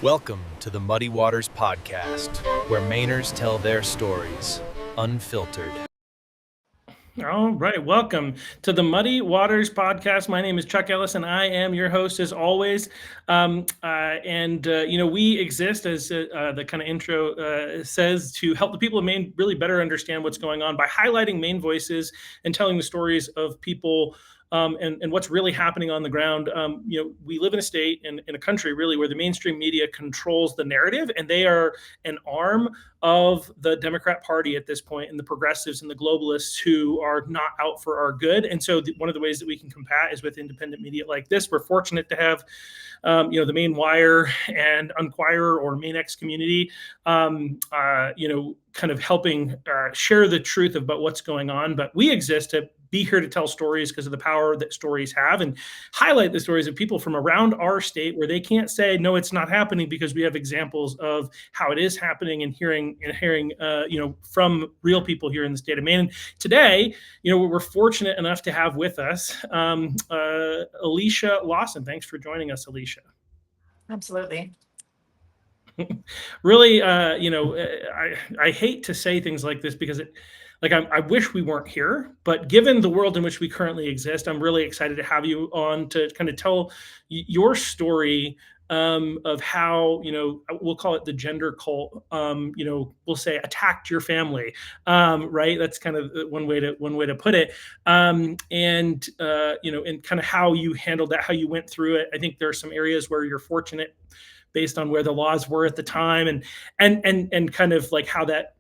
Welcome to the Muddy Waters Podcast, where Mainers tell their stories, unfiltered. All right, welcome to the Muddy Waters Podcast. My name is Chuck Ellis, and I am your host as always. We exist, as the kind of intro says, to help the people of Maine really better understand what's going on by highlighting Maine voices and telling the stories of people and what's really happening on the ground. We live in a state and in a country really where the mainstream media controls the narrative, and they are an arm of the Democrat Party at this point, and the progressives and the globalists who are not out for our good. And so one of the ways that we can combat is with independent media like this. We're fortunate to have the Maine Wire and Unquire or Maine X community, kind of helping share the truth about what's going on. But we exist to be here to tell stories because of the power that stories have, and highlight the stories of people from around our state where they can't say, no, it's not happening, because we have examples of how it is happening and hearing from real people here in the state of Maine. And today, we're fortunate enough to have with us Alicia Lawson. Thanks for joining us, Alicia. Absolutely. Really, I hate to say things like this because I wish we weren't here, but given the world in which we currently exist, I'm really excited to have you on to kind of tell your story of how, we'll call it the gender cult, we'll say attacked your family, right? That's kind of one way to put it. And kind of how you handled that, how you went through it. I think there are some areas where you're fortunate based on where the laws were at the time, and kind of like how that,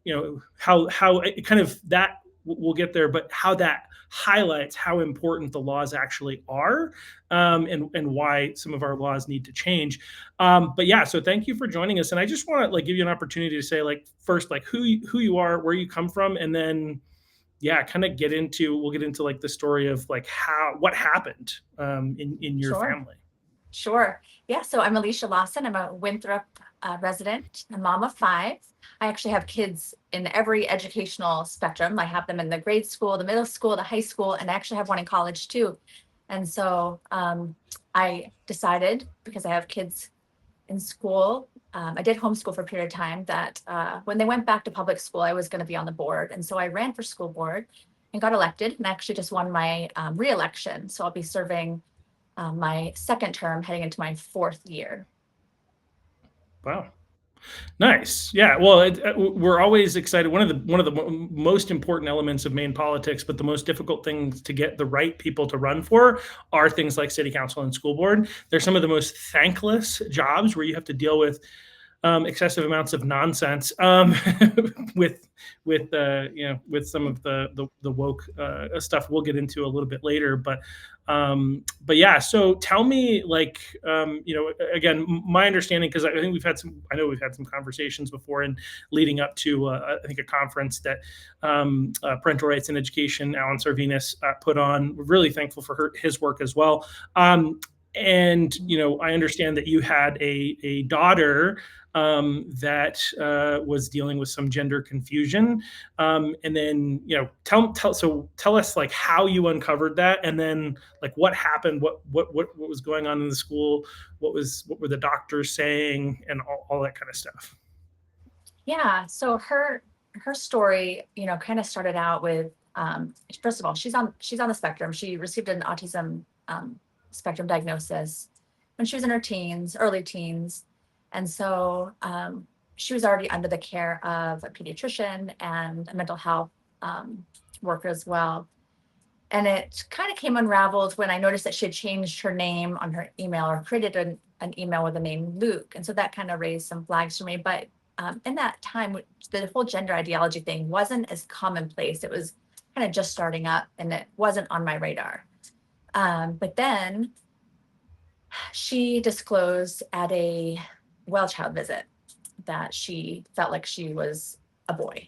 how it kind of that we'll get there, but how that highlights how important the laws actually are, and why some of our laws need to change. But yeah, so thank you for joining us. And I just want to give you an opportunity to say first, who you are, where you come from, and then kind of we'll get into the story of what happened in your family. Sure. Yeah. So I'm Alicia Lawson. I'm a Winthrop resident, a mom of 5. I actually have kids in every educational spectrum. I have them in the grade school, the middle school, the high school, and I actually have one in college too. And so I decided, because I have kids in school, I did homeschool for a period of time, that when they went back to public school, I was going to be on the board. And so I ran for school board and got elected, and actually just won my re-election. So I'll be serving my second term, heading into my 4th year. Wow. Nice. Yeah. Well, we're always excited. One of the most important elements of Maine politics, but the most difficult things to get the right people to run for, are things like city council and school board. They're some of the most thankless jobs where you have to deal with excessive amounts of nonsense with some of the woke stuff we'll get into a little bit later. But yeah, so tell me, again, my understanding, because I think we've had some conversations before, and leading up to I think a conference that Parental Rights in Education, Alan Sarvinas put on. We're really thankful for his work as well. And I understand that you had a daughter that was dealing with some gender confusion, and then tell us how you uncovered that, and then what happened, what was going on in the school, what were the doctors saying, and all that kind of stuff. Yeah. So her story, kind of started out with, first of all, she's on the spectrum. She received an autism spectrum diagnosis when she was in her early teens. And so she was already under the care of a pediatrician and a mental health worker as well. And it kind of came unraveled when I noticed that she had changed her name on her email, or created an email with the name Luke. And so that kind of raised some flags for me. But in that time, the whole gender ideology thing wasn't as commonplace. It was kind of just starting up, and it wasn't on my radar. But then she disclosed at a well child visit that she felt like she was a boy.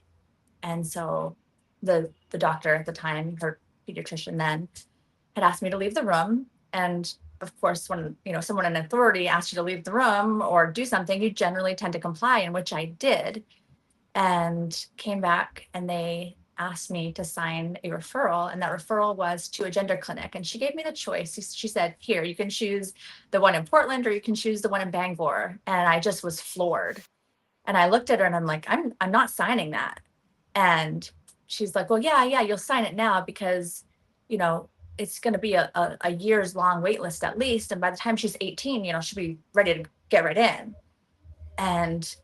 And so the doctor at the time, her pediatrician then, had asked me to leave the room. And of course, when someone in authority asks you to leave the room or do something, you generally tend to comply, in which I did, and came back, and they asked me to sign a referral, and that referral was to a gender clinic. And she gave me the choice. She said, here, you can choose the one in Portland or you can choose the one in Bangor. And I just was floored. And I looked at her and I'm like, I'm not signing that. And she's like, well, yeah, you'll sign it now because, you know, it's going to be a years long wait list at least. And by the time she's 18, you know, she'll be ready to get right in. And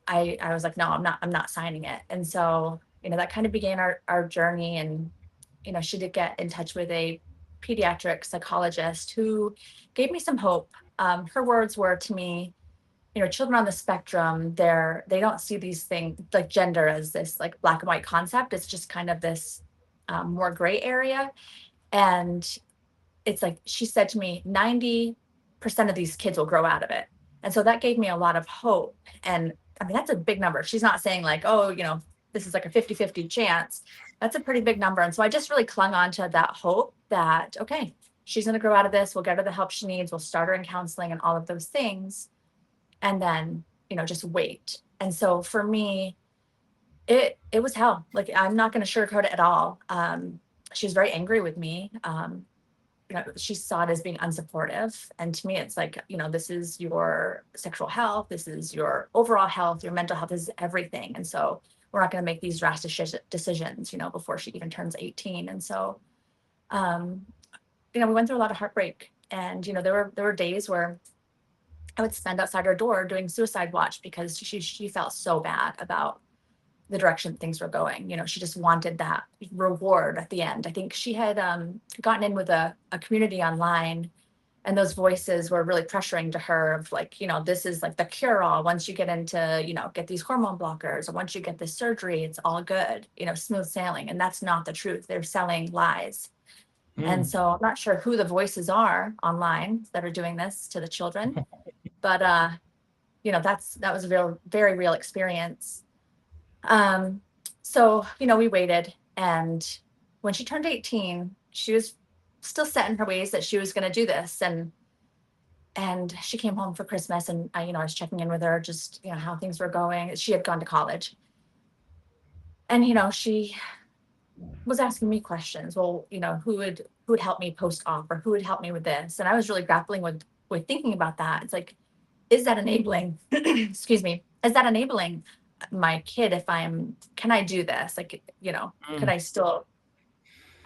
I was like, no, I'm not signing it. And so, you know, that kind of began our journey. And, you know, she did get in touch with a pediatric psychologist who gave me some hope. Her words were to me, you know, children on the spectrum, they don't see these things like gender as this like black and white concept. It's just kind of this more gray area. And it's like, she said to me, 90% of these kids will grow out of it. And so that gave me a lot of hope. And I mean, that's a big number. She's not saying like, oh, you know, this is like a 50-50 chance. That's a pretty big number. And so I just really clung on to that hope that, okay, she's going to grow out of this. We'll get her the help she needs. We'll start her in counseling and all of those things. And then, you know, just wait. And so for me, it was hell. Like, I'm not going to sugarcoat it at all. She was very angry with me. You know, she saw it as being unsupportive. And to me, it's like, you know, this is your sexual health. This is your overall health, your mental health, this is everything. And so we're not going to make these rash decisions, you know, before she even turns 18. And so, you know, we went through a lot of heartbreak. And, you know, there were days where I would spend outside her door doing suicide watch because she felt so bad about the direction things were going. You know, she just wanted that reward at the end. I think she had gotten in with a community online, and those voices were really pressuring to her of like, you know, this is like the cure all. Once you get into, you know, get these hormone blockers, or once you get this surgery, it's all good, you know, smooth sailing. And that's not the truth. They're selling lies. And so I'm not sure who the voices are online that are doing this to the children, but you know, that was a very real experience. So, you know, we waited, and when she turned 18, she was still set in her ways that she was going to do this. And she came home for Christmas, and I was checking in with her, just, you know, how things were going. She had gone to college, and, you know, she was asking me questions. Well, you know, who would help me post-op, or who would help me with this? And I was really grappling with thinking about that. It's like, is that enabling, excuse me, is that enabling my kid if can I do this? Like, you know, could I still,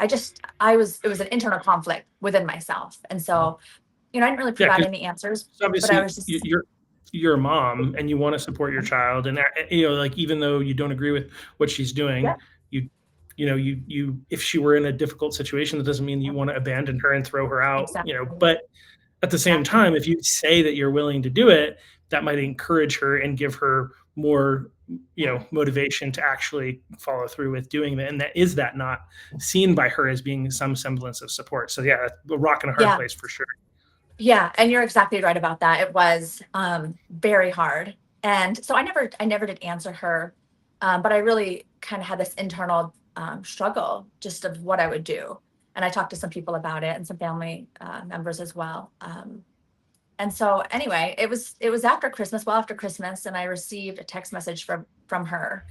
it was an internal conflict within myself. And so, you know, I didn't really provide any answers, but obviously I was just, you're a mom and you want to support your child. And, you know, like, even though you don't agree with what she's doing, yeah, you know, if she were in a difficult situation, that doesn't mean you want to abandon her and throw her out, you know, exactly. but at the same time, if you say that you're willing to do it, that might encourage her and give her more, you know, motivation to actually follow through with doing that. And that not seen by her as being some semblance of support. So yeah, a rock and a hard Yeah. place for sure. Yeah. And you're exactly right about that. It was very hard. And so I never did answer her. But I really kind of had this internal struggle just of what I would do. And I talked to some people about it, and some family members as well. And so anyway, it was after Christmas, and I received a text message from her.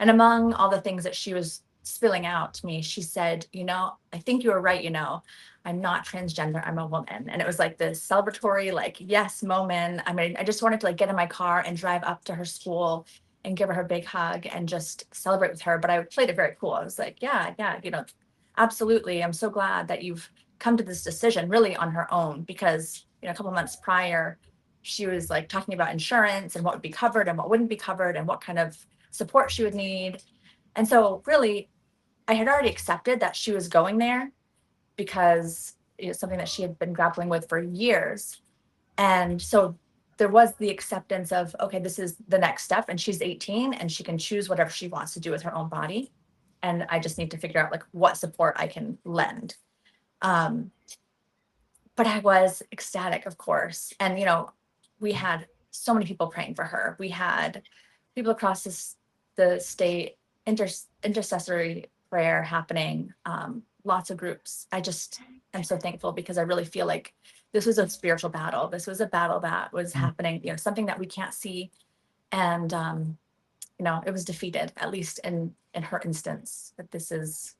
And among all the things that she was spilling out to me, she said, you know, I think you were right, you know, I'm not transgender, I'm a woman. And it was like this celebratory, like, yes moment. I mean, I just wanted to like get in my car and drive up to her school and give her a big hug and just celebrate with her. But I played it very cool. I was like, yeah, you know, absolutely. I'm so glad that you've come to this decision really on her own, because, you know, a couple months prior, she was like talking about insurance and what would be covered and what wouldn't be covered and what kind of support she would need. And so really, I had already accepted that she was going there because it's something that she had been grappling with for years. And so there was the acceptance of, okay, this is the next step, and she's 18 and she can choose whatever she wants to do with her own body. And I just need to figure out like what support I can lend. But I was ecstatic, of course. And, you know, we had so many people praying for her. We had people across the state, intercessory prayer happening, lots of groups. I just am so thankful, because I really feel like this was a spiritual battle. This was a battle that was happening, you know, something that we can't see. And, it was defeated, at least in her instance, that this is,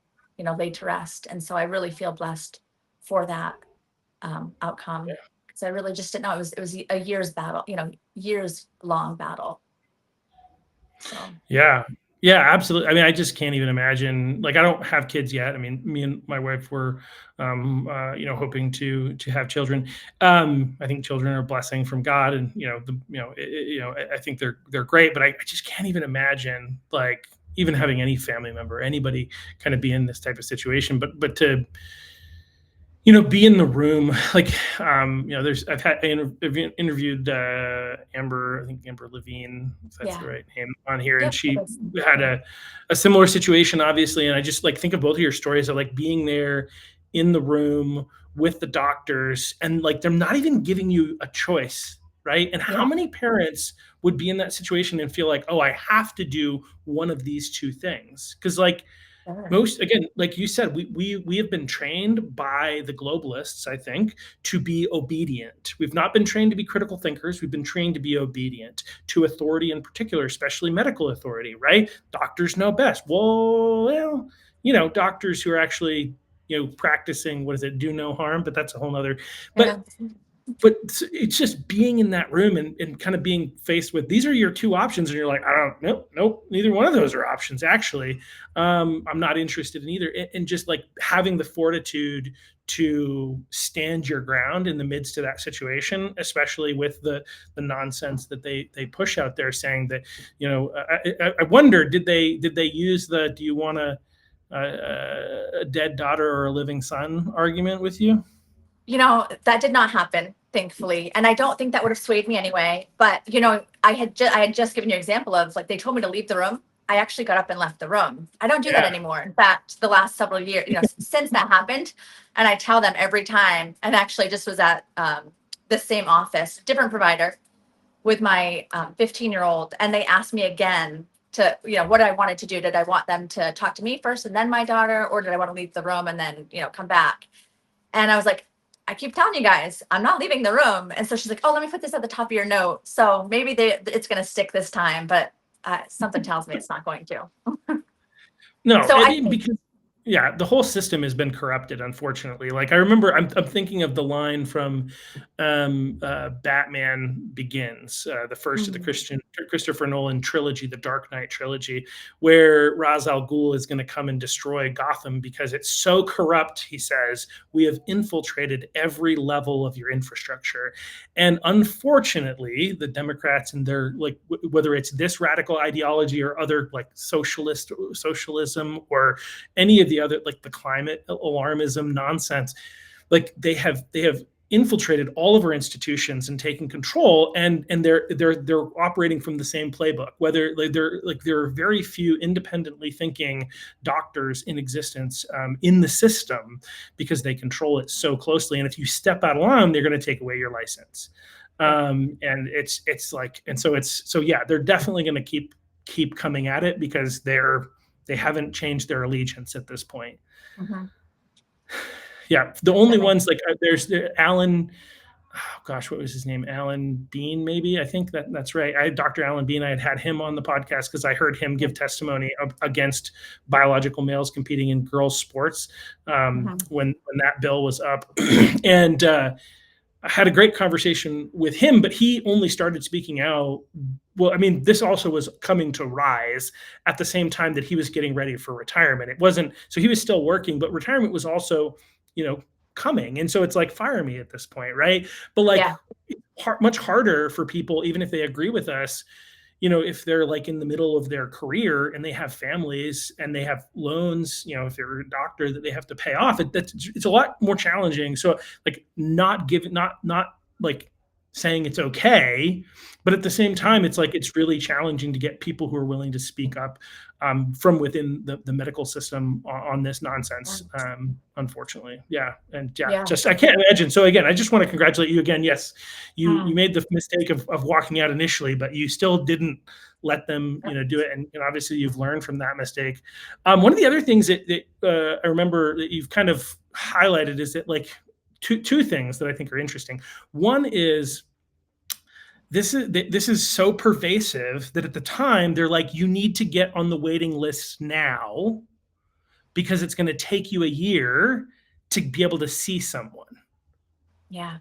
laid to rest. And so I really feel blessed for that outcome. Because I really just didn't know it was a year's battle, years long battle. So Yeah, absolutely. I mean, I just can't even imagine. Like, I don't have kids yet. I mean, me and my wife were, hoping to have children. I think children are a blessing from God, and I think they're great. But I just can't even imagine, like, even having any family member, anybody, kind of be in this type of situation. But to be in the room, like, I've interviewed Amber, I think Amber Levine, if that's the right name, on here, and she had a similar situation, obviously. And I just, like, think of both of your stories of, like, being there in the room with the doctors, and, like, they're not even giving you a choice, right? And how many parents would be in that situation and feel like, oh, I have to do one of these two things? Because, like, again, like you said, we have been trained by the globalists, I think, to be obedient. We've not been trained to be critical thinkers. We've been trained to be obedient to authority, in particular, especially medical authority, right? Doctors know best. Well, doctors who are actually, practicing, what is it, do no harm, but that's a whole nother. But it's just being in that room and kind of being faced with, these are your two options. And you're like, nope, neither one of those are options. Actually, I'm not interested in either. And just, like, having the fortitude to stand your ground in the midst of that situation, especially with the nonsense that they push out there, saying that, I wonder, did they use the, do you want a dead daughter or a living son argument with you? That did not happen, thankfully. And I don't think that would have swayed me anyway. But, I had just given you an example of, like, they told me to leave the room. I actually got up and left the room. I don't do that anymore. In fact, the last several years, since that happened, and I tell them every time, and actually just was at the same office, different provider, with my 15-year-old. And they asked me again to, what I wanted to do. Did I want them to talk to me first and then my daughter, or did I want to leave the room and then, come back? And I was like, I keep telling you guys, I'm not leaving the room. And so she's like, oh, let me put this at the top of your note. So maybe it's going to stick this time, but something tells me it's not going to. No, so because the whole system has been corrupted, unfortunately. Like, I remember, I'm thinking of the line from Batman Begins, the first of the Christopher Nolan trilogy, the Dark Knight trilogy, where Ra's al Ghul is going to come and destroy Gotham because it's so corrupt. He says, we have infiltrated every level of your infrastructure. And unfortunately, the Democrats and their, like, whether it's this radical ideology or other, like, socialism or any of the other, like, the climate alarmism nonsense, like, they have infiltrated all of our institutions and taken control, and they're operating from the same playbook. Whether, like, there are very few independently thinking doctors in existence in the system, because they control it so closely. And if you step out of line, they're going to take away your license. And it's like, and so they're definitely going to keep coming at it, because they haven't changed their allegiance at this point. Mm-hmm. Yeah, the only ones, like, there's Alan, oh gosh, what was his name? Alan Bean, maybe. I think that's right. I had Dr. Alan Bean. I had him on the podcast because I heard him give testimony against biological males competing in girls' sports when that bill was up. And I had a great conversation with him, but he only started speaking out. Well, I mean, this also was coming to rise at the same time that he was getting ready for retirement. It wasn't, so he was still working, but retirement was also, coming. And so it's like, fire me at this point, right? But, like, much harder for people, even if they agree with us, if they're, like, in the middle of their career and they have families and they have loans, if they're a doctor that they have to pay off, it's a lot more challenging. So, like, not like saying it's okay, but at the same time, it's like, it's really challenging to get people who are willing to speak up from within the medical system on this nonsense, unfortunately. Just, I can't imagine. So again, I just want to congratulate you again. Yes, you made the mistake of walking out initially, but you still didn't let them, do it. And obviously you've learned from that mistake. One of the other things that I remember that you've kind of highlighted is that, like, two things that I think are interesting. One is this is so pervasive that at the time they're like, you need to get on the waiting list now because it's going to take you a year to be able to see someone. Yeah.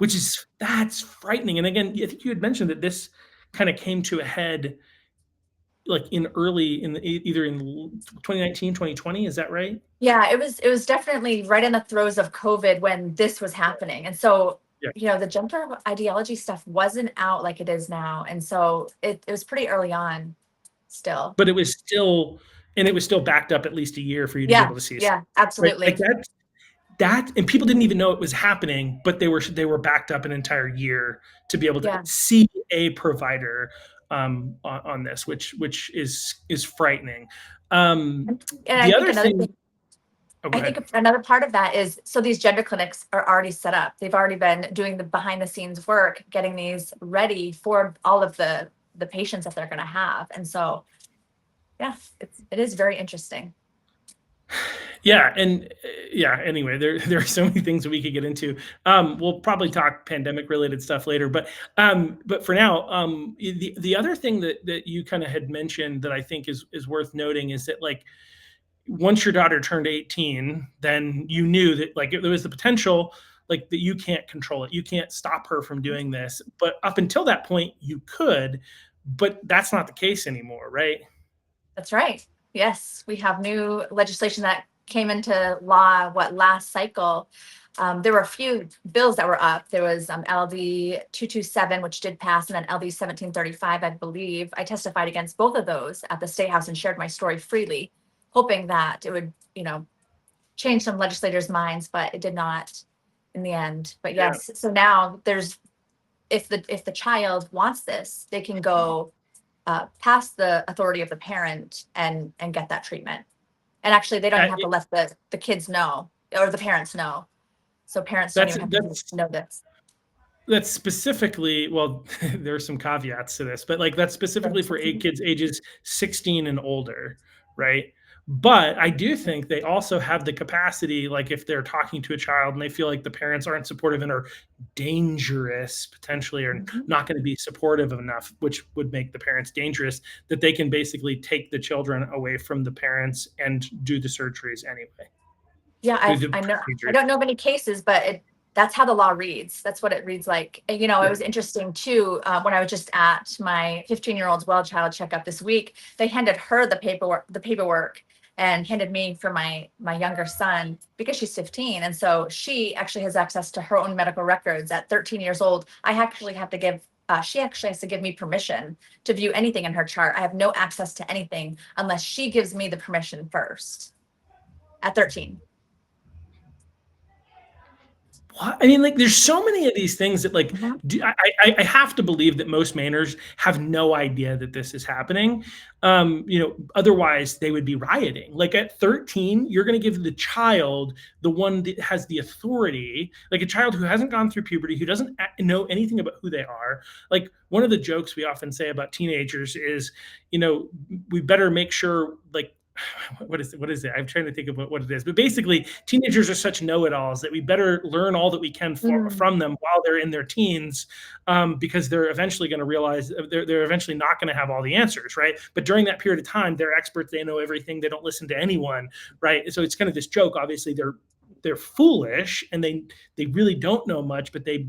That's frightening. And again, I think you had mentioned that this kind of came to a head like either in 2019, 2020. Is that right? Yeah, it was definitely right in the throes of COVID when this was happening. And so, Yeah. the gender ideology stuff wasn't out like it is now. And so it was pretty early on still. But it was still backed up at least a year for you to be Yeah, able to see yeah, someone, right? absolutely. Like that, and people didn't even know it was happening, but they were backed up an entire year to be able to see a provider on this, which is frightening. And The other thing. I think another part of that is, so these gender clinics are already set up. They've already been doing the behind the scenes work, getting these ready for all of the patients that they're going to have. And so, yeah, it is very interesting. Yeah. And anyway, there are so many things that we could get into. We'll probably talk pandemic related stuff later, but for now, the other thing that you kind of had mentioned that I think is worth noting is that, like, once your daughter turned 18, then you knew that, like, there was the potential, like, that you can't control it. You can't stop her from doing this. But up until that point, you could, but that's not the case anymore, right? That's right. Yes, we have new legislation that came into law last cycle. There were a few bills that were up. There was LD 227, which did pass, and then LD 1735, I believe. I testified against both of those at the State House and shared my story freely, hoping that it would, change some legislators' minds, but it did not in the end. But yes, so now if the child wants this, they can go past the authority of the parent and get that treatment. And actually, they don't even have to let the kids know or the parents know. So parents don't even have to know this. That's specifically, well, there are some caveats to this, but like that's specifically for kids ages 16 and older, right? But I do think they also have the capacity, like if they're talking to a child and they feel like the parents aren't supportive and are dangerous potentially, or not going to be supportive enough, which would make the parents dangerous, that they can basically take the children away from the parents and do the surgeries anyway. Yeah, I know. I don't know many cases, but that's how the law reads. That's what it reads like. And, it was interesting too, when I was just at my 15-year-old's well child checkup this week, they handed her the paperwork and handed me for my younger son because she's 15. And so she actually has access to her own medical records at 13 years old. I actually have to give, she actually has to give me permission to view anything in her chart. I have no access to anything unless she gives me the permission first at 13. I mean, like, there's so many of these things that, like, I have to believe that most Mainers have no idea that this is happening. Otherwise they would be rioting. Like at 13, you're going to give the child, the one that has the authority, like a child who hasn't gone through puberty, who doesn't know anything about who they are. Like one of the jokes we often say about teenagers is, we better make sure, like, what is it? I'm trying to think of what it is, but basically teenagers are such know-it-alls that we better learn all that we can from them while they're in their teens, because they're eventually going to realize they're eventually not going to have all the answers, right? But during that period of time, they're experts. They know everything. They don't listen to anyone, right? So it's kind of this joke. Obviously, they're foolish and they really don't know much, but they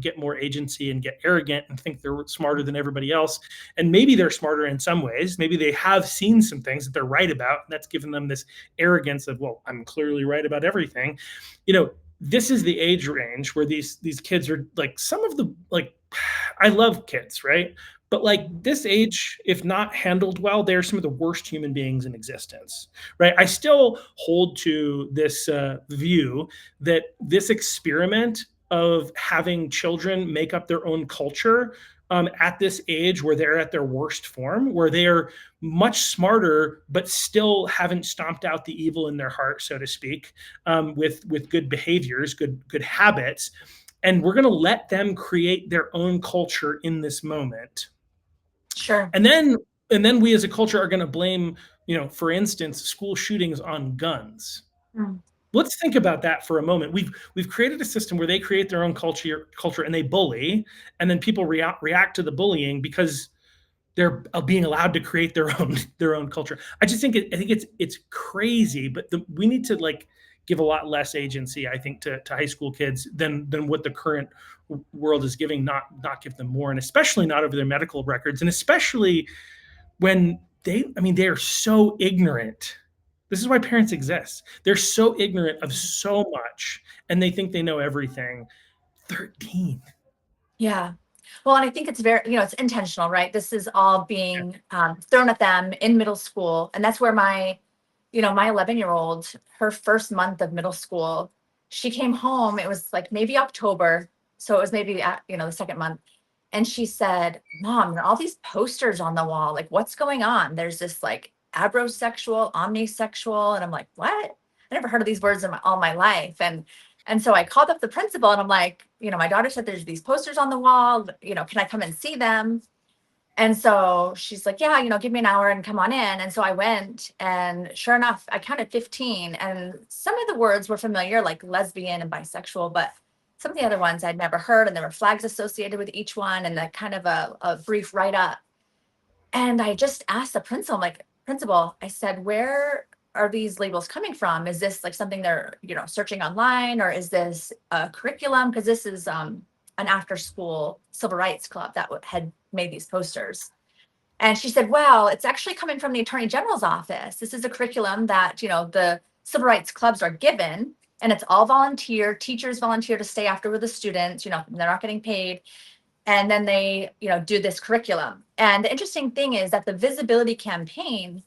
get more agency and get arrogant and think they're smarter than everybody else. And maybe they're smarter in some ways. Maybe they have seen some things that they're right about. And that's given them this arrogance of, well, I'm clearly right about everything. This is the age range where these kids are like, some of the, like, I love kids, right? But like this age, if not handled well, they're some of the worst human beings in existence, right? I still hold to this view that this experiment of having children make up their own culture at this age where they're at their worst form, where they're much smarter, but still haven't stomped out the evil in their heart, so to speak, with good behaviors, good habits. And we're going to let them create their own culture in this moment. Sure. And then we as a culture are going to blame, for instance, school shootings on guns. let's think about that for a moment. We've created a system where they create their own culture and they bully, and then people react to the bullying because they're being allowed to create their own culture. I think it's crazy, but we need to like give a lot less agency, I think, to high school kids than what the current world is giving. Not give them more, and especially not over their medical records, and especially when they are so ignorant. This is why parents exist. They're so ignorant of so much, and they think they know everything. 13. Yeah. Well, and I think it's very, it's intentional, right? This is all being thrown at them in middle school. And that's where my 11-year-old, her first month of middle school, she came home. It was like maybe October. So it was maybe, the second month. And she said, Mom, there are all these posters on the wall. Like, what's going on? There's this like abrosexual, omnisexual. And I'm like, what? I never heard of these words in all my life. And so I called up the principal and I'm like, my daughter said there's these posters on the wall, can I come and see them? And so she's like, yeah, give me an hour and come on in. And so I went, and sure enough, I counted 15, and some of the words were familiar, like lesbian and bisexual, but some of the other ones I'd never heard, and there were flags associated with each one, and kind of a brief write-up. And I just asked the principal, I'm like, principal, I said, where are these labels coming from? Is this like something they're, searching online, or is this a curriculum? Because this is an after-school civil rights club that had made these posters. And she said, well, it's actually coming from the Attorney General's office. This is a curriculum that, the civil rights clubs are given, and it's all volunteer. Teachers volunteer to stay after with the students, they're not getting paid. And then they, do this curriculum. And the interesting thing is that the visibility campaign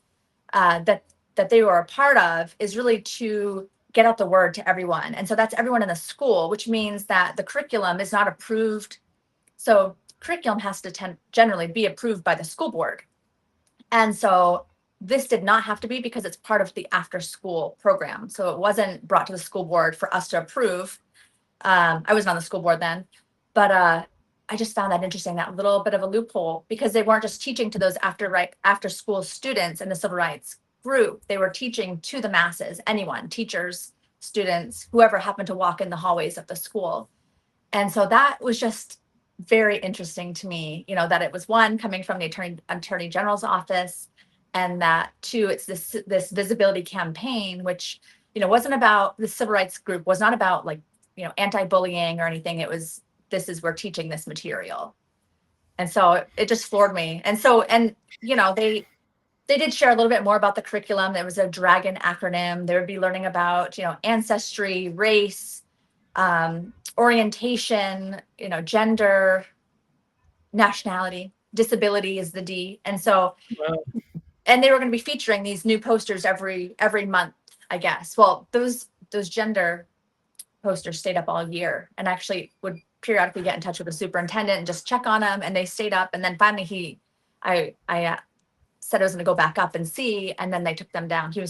that they were a part of is really to get out the word to everyone. And so that's everyone in the school, which means that the curriculum is not approved. So curriculum has to generally be approved by the school board. And so this did not have to be, because it's part of the after school program. So it wasn't brought to the school board for us to approve. I wasn't on the school board then, but I just found that interesting, that little bit of a loophole, because they weren't just teaching to those after school students in the civil rights group. They were teaching to the masses, anyone, teachers, students, whoever happened to walk in the hallways of the school. And so that was just very interesting to me, that it was, one, coming from the Attorney General's office, and that two, it's this visibility campaign, which, wasn't about, the civil rights group was not about like, anti-bullying or anything. It was, we're teaching this material. And so it just floored me. And so, they did share a little bit more about the curriculum. There was a DRAGON acronym. They would be learning about, ancestry, race, orientation, gender, nationality, disability is the D. And so, and they were going to be featuring these new posters every month, I guess. Well, those gender posters stayed up all year, and actually would periodically get in touch with the superintendent and just check on them. And they stayed up. And then finally I said I was going to go back up and see, and then they took them down. He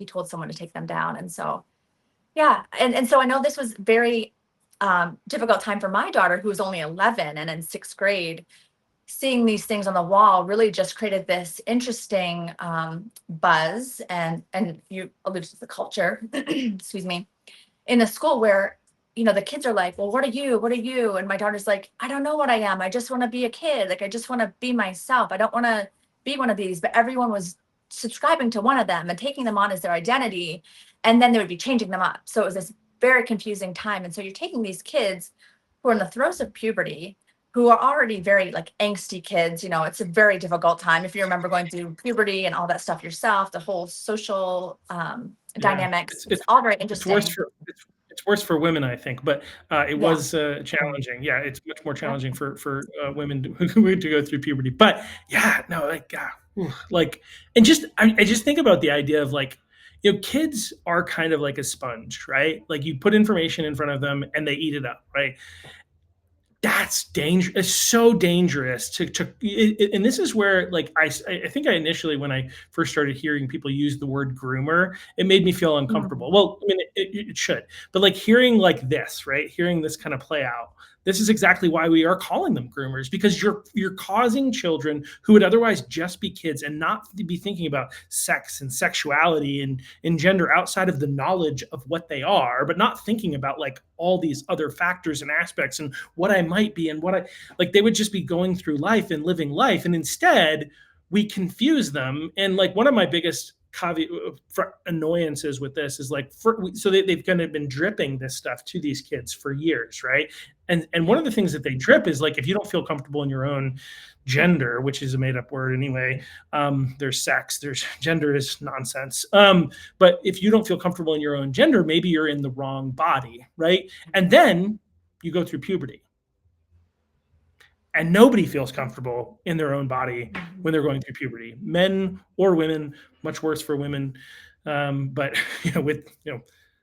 told someone to take them down. And so, yeah. And so I know this was very difficult time for my daughter, who was only 11 and in 6th grade. Seeing these things on the wall really just created this interesting buzz, and you alluded to the culture, excuse me, in the school where, the kids are like, well, what are you? And my daughter's like, I don't know what I am. I just want to be a kid. Like, I just want to be myself. I don't want to be one of these. But everyone was subscribing to one of them and taking them on as their identity. And then they would be changing them up. So it was this very confusing time. And so you're taking these kids who are in the throes of puberty, who are already very like angsty kids. It's a very difficult time. If you remember going through puberty and all that stuff yourself, the whole social dynamics, it's all very interesting. It's worse for women, I think, but it was challenging. Yeah, it's much more challenging for women to go through puberty. But yeah, no, and I just think about the idea of like, kids are kind of like a sponge, right? Like, you put information in front of them and they eat it up, right? That's dangerous. It's so dangerous and this is where, like, I think I initially, when I first started hearing people use the word groomer, it made me feel uncomfortable. Well, I mean, it should, but like hearing like this, right? Hearing this kind of play out, This is exactly why we are calling them groomers, because you're causing children who would otherwise just be kids and not be thinking about sex and sexuality and gender outside of the knowledge of what they are, but not thinking about like all these other factors and aspects and what I might be and what I like. They would just be going through life and living life, and instead we confuse them. And like one of my biggest annoyances with this is like, so they've kind of been dripping this stuff to these kids for years, right? And one of the things that they drip is like, if you don't feel comfortable in your own gender, which is a made up word anyway, there's sex, there's gender is nonsense. But if you don't feel comfortable in your own gender, maybe you're in the wrong body, right? And then you go through puberty. And nobody feels comfortable in their own body when they're going through puberty, men or women. Much worse for women. But I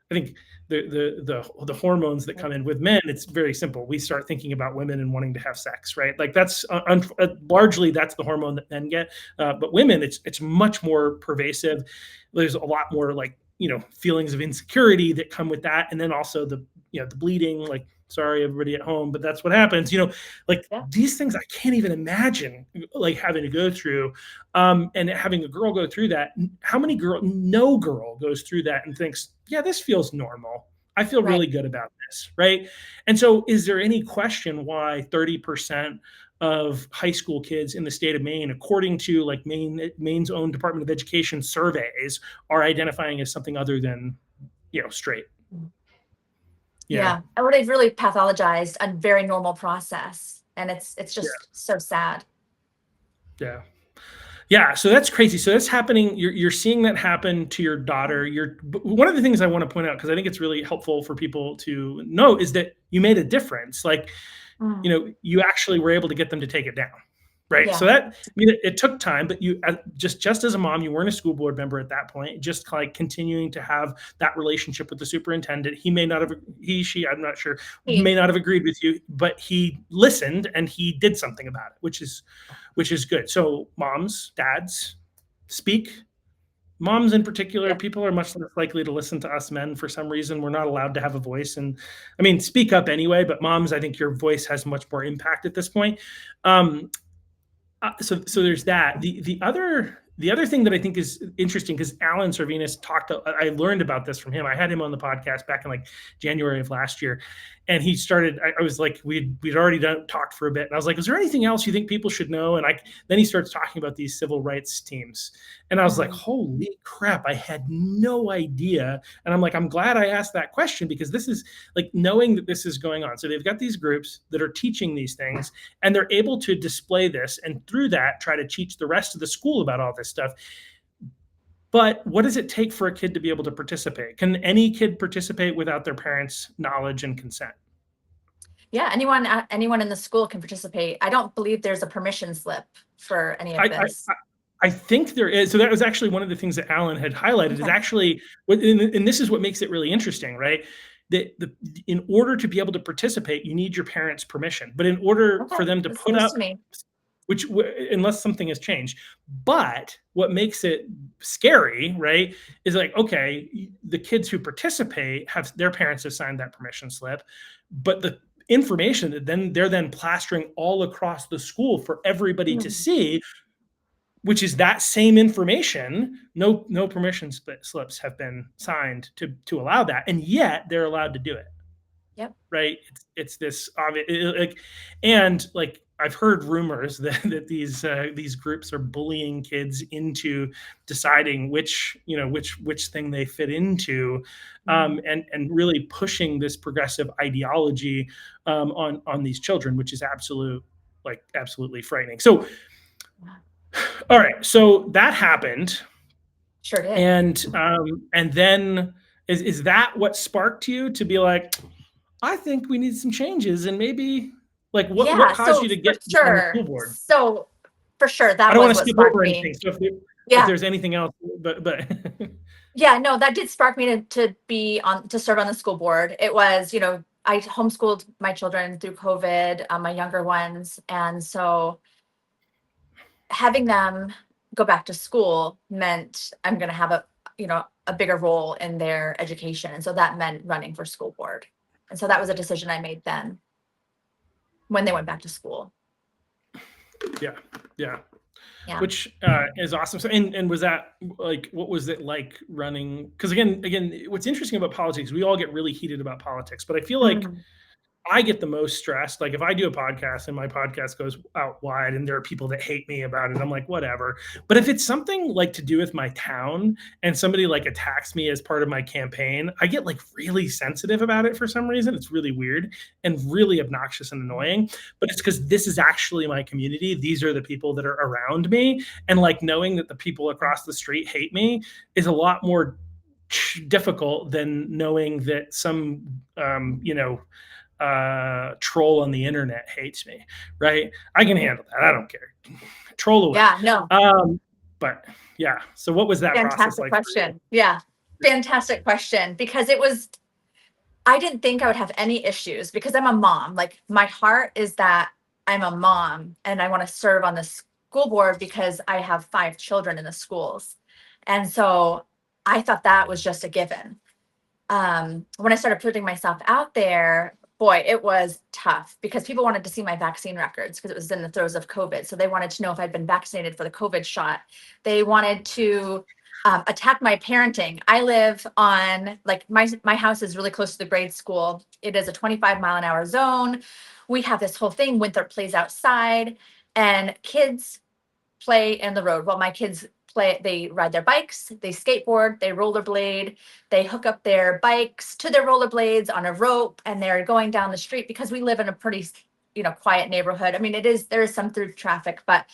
think the hormones that come in with men, it's very simple. We start thinking about women and wanting to have sex, right? Like that's largely that's the hormone that men get. But women, it's much more pervasive. There's a lot more like feelings of insecurity that come with that, and then also the bleeding, like. Sorry, everybody at home, but that's what happens. These things I can't even imagine like having to go through, and having a girl go through that. No girl goes through that and thinks, yeah, this feels normal. I feel really good about this, right? And so is there any question why 30% of high school kids in the state of Maine, according to like Maine's own Department of Education surveys, are identifying as something other than, straight? Yeah. Or they've really pathologized a very normal process. And it's just so sad. Yeah. Yeah. So that's crazy. So that's happening. You're seeing that happen to your daughter. One of the things I want to point out, because I think it's really helpful for people to know, is that you made a difference. Like, you actually were able to get them to take it down. Right. Yeah. So it took time, but you just as a mom, you weren't a school board member at that point, just like continuing to have that relationship with the superintendent. I'm not sure, may not have agreed with you, but he listened and he did something about it, which is good. So moms, dads, speak. Moms in particular, people are much less likely to listen to us men for some reason. We're not allowed to have a voice. And I mean, speak up anyway, but moms, I think your voice has much more impact at this point. So there's that. The other thing that I think is interesting, because Alan Servinas I learned about this from him. I had him on the podcast back in like January of last year, and he started. I was like, we'd already talked for a bit, and I was like, is there anything else you think people should know? And then he starts talking about these civil rights teams, and I was like, holy crap, I had no idea. And I'm like, I'm glad I asked that question, because this is like knowing that this is going on. So they've got these groups that are teaching these things, and they're able to display this, and through that try to teach the rest of the school about all this stuff. But what does it take for a kid to be able to participate? Can any kid participate without their parents' knowledge and consent? Yeah, anyone in the school can participate. I don't believe there's a permission slip for any of this. I think there is. So that was actually one of the things that Alan had highlighted, is actually, and this is what makes it really interesting, right? In order to be able to participate, you need your parents' permission. But in order for them to put up, which unless something has changed, but what makes it scary, right, is like, okay, the kids who participate their parents have signed that permission slip, but the information that they're then plastering all across the school for everybody to see, which is that same information, no permission slips have been signed to allow that, and yet they're allowed to do it. Yep. Right. It's this obvious, and like I've heard rumors that these groups are bullying kids into deciding which thing they fit into, and really pushing this progressive ideology on these children, which is absolutely frightening. So, all right, so that happened. Sure did. And then is that what sparked you to be like, I think we need some changes, and maybe like what caused you to get on the school board? So for sure, that I don't was want to what skip over sparked anything. me. So if there's anything else, but yeah, no, that did spark me to serve on the school board. It was, I homeschooled my children through COVID, my younger ones, and so having them go back to school meant I'm going to have a bigger role in their education, and so that meant running for school board. And so that was a decision I made then. when they went back to school. Yeah. Yeah. Which is awesome. So, and was that like, what was it like running? Because again, what's interesting about politics, we all get really heated about politics, but I feel like Mhm. I get the most stressed. Like if I do a podcast and my podcast goes out wide and there are people that hate me about it, I'm like, whatever. But if it's something like to do with my town and somebody like attacks me as part of my campaign, I get like really sensitive about it for some reason. It's really weird and really obnoxious and annoying, but it's because this is actually my community. These are the people that are around me. And like knowing that the people across the street hate me is a lot more difficult than knowing that some, troll on the internet hates me, right? I can handle that. I don't care. Troll away. Yeah, no. But yeah. So what was that process Fantastic like? question. Yeah. Fantastic question. Because I didn't think I would have any issues because I'm a mom. Like my heart is that I'm a mom and I want to serve on the school board because I have 5 children in the schools. And so I thought that was just a given. When I started putting myself out there, boy, it was tough because people wanted to see my vaccine records because it was in the throes of COVID. So they wanted to know if I'd been vaccinated for the COVID shot. They wanted to attack my parenting. I live on like my house is really close to the grade school. It is a 25-mile-an-hour zone. We have this whole thing. Winthrop plays outside, and kids play in the road. Well, my kids they ride their bikes, they skateboard, they rollerblade, they hook up their bikes to their rollerblades on a rope, and they're going down the street because we live in a pretty, quiet neighborhood. I mean, there is some through traffic, but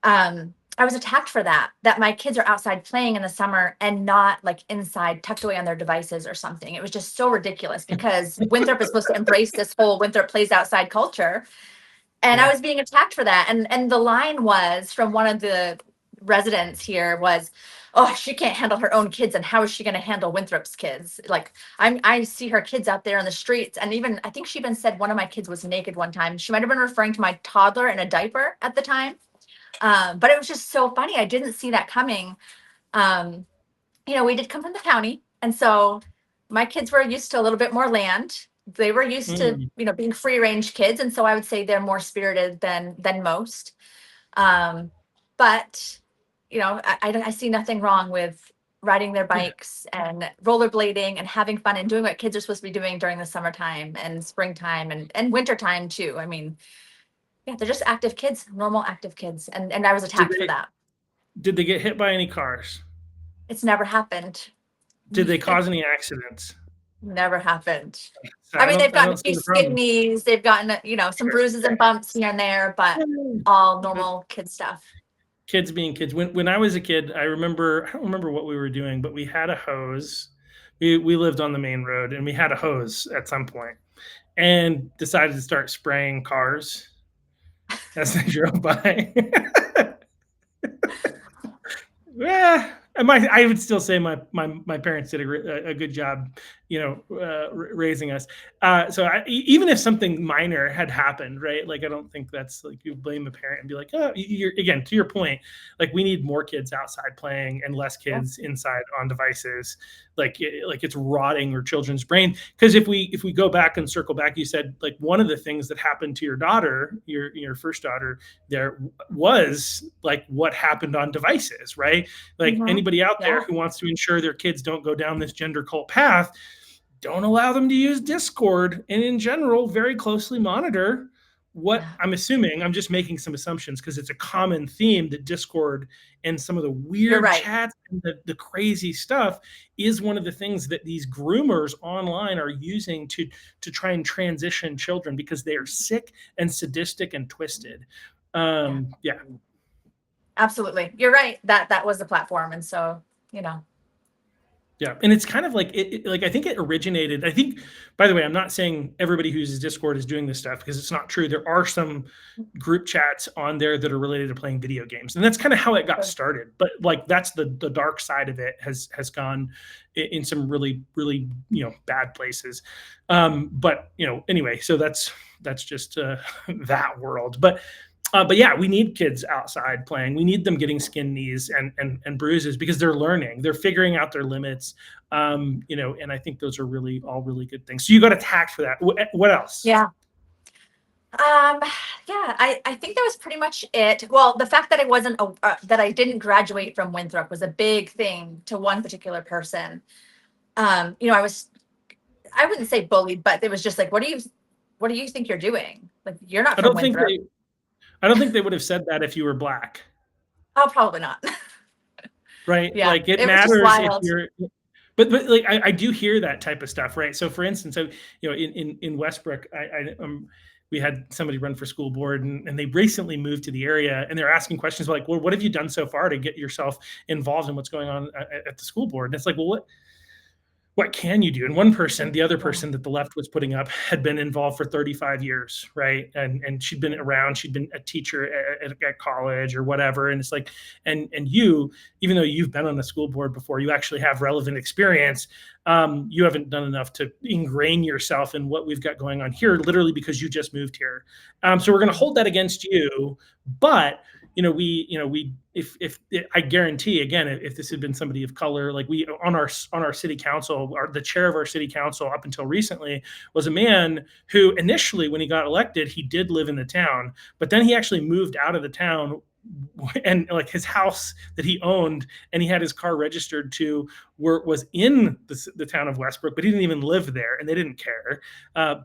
I was attacked for that my kids are outside playing in the summer and not like inside tucked away on their devices or something. It was just so ridiculous because Winthrop is supposed to embrace this whole Winthrop plays outside culture. And I was being attacked for that. And the line was from one of the residents here was, oh, she can't handle her own kids. And how is she going to handle Winthrop's kids? Like I see her kids out there on the streets. And even, I think she even said one of my kids was naked one time. She might've been referring to my toddler in a diaper at the time. But it was just so funny. I didn't see that coming. We did come from the county. And so my kids were used to a little bit more land. They were used to, being free range kids. And so I would say they're more spirited than most. But, I see nothing wrong with riding their bikes and rollerblading and having fun and doing what kids are supposed to be doing during the summertime and springtime and wintertime too. I mean, yeah, they're just active kids, normal active kids. And I was attacked for that. Did they get hit by any cars? It's never happened. Did they cause any accidents? Never happened. So I mean, they've gotten a see few the problem. skin knees. They've gotten, some bruises and bumps here and there, but all normal kid stuff. Kids being kids. When I was a kid, I don't remember what we were doing, but we had a hose. We lived on the main road and we had a hose at some point and decided to start spraying cars as they drove by. Yeah. I would still say my parents did a good job, raising us. So even if something minor had happened, right? Like, I don't think that's like you blame a parent and be like, oh, again, to your point, like we need more kids outside playing and less kids inside on devices. Like it's rotting our children's brain. Because if we go back and circle back, you said like one of the things that happened to your daughter, your first daughter, there was like what happened on devices, right? Like anybody out there who wants to ensure their kids don't go down this gender cult path, don't allow them to use Discord, and in general, very closely monitor what I'm assuming. I'm just making some assumptions because it's a common theme that Discord and some of the weird chats and the crazy stuff is one of the things that these groomers online are using to try and transition children because they are sick and sadistic and twisted. Absolutely. You're right. That was the platform. And so, Yeah. And it's kind of like, I think it originated, by the way, I'm not saying everybody who uses Discord is doing this stuff because it's not true. There are some group chats on there that are related to playing video games. And that's kind of how it got started. But like, that's the dark side of it has gone in some really, really, bad places. But anyway, so that's just that world. But yeah, we need kids outside playing. We need them getting skin knees and bruises because they're learning. They're figuring out their limits. And I think those are all really good things. So you got attacked for that. What else? Yeah. Um, yeah, I think that was pretty much it. Well, the fact that I wasn't that I didn't graduate from Winthrop was a big thing to one particular person. I wouldn't say bullied, but it was just like, what do you think you're doing? Like, you're not I from don't think Winthrop. they I don't think they would have said that if you were black, Oh, probably not. right? Yeah, Like it it was just matters if wild. you're but like I do hear that type of stuff, right? So for instance, in Westbrook, we had somebody run for school board and they recently moved to the area and they're asking questions like, well, what have you done so far to get yourself involved in what's going on at the school board? And it's like, well, what can you do? And one person, the other Yeah. person that the left was putting up, had been involved for 35 years, right? And she'd been around, she'd been a teacher at college or whatever. And it's like, and you, even though you've been on the school board before, you actually have relevant experience. You haven't done enough to ingrain yourself in what we've got going on here, literally because you just moved here. So we're going to hold that against you, but if I guarantee, again, if this had been somebody of color, like we on our city council, the chair of our city council up until recently was a man who initially, when he got elected, he did live in the town, but then he actually moved out of the town, and like his house that he owned and he had his car registered to was in the town of Westbrook, but he didn't even live there, and they didn't care.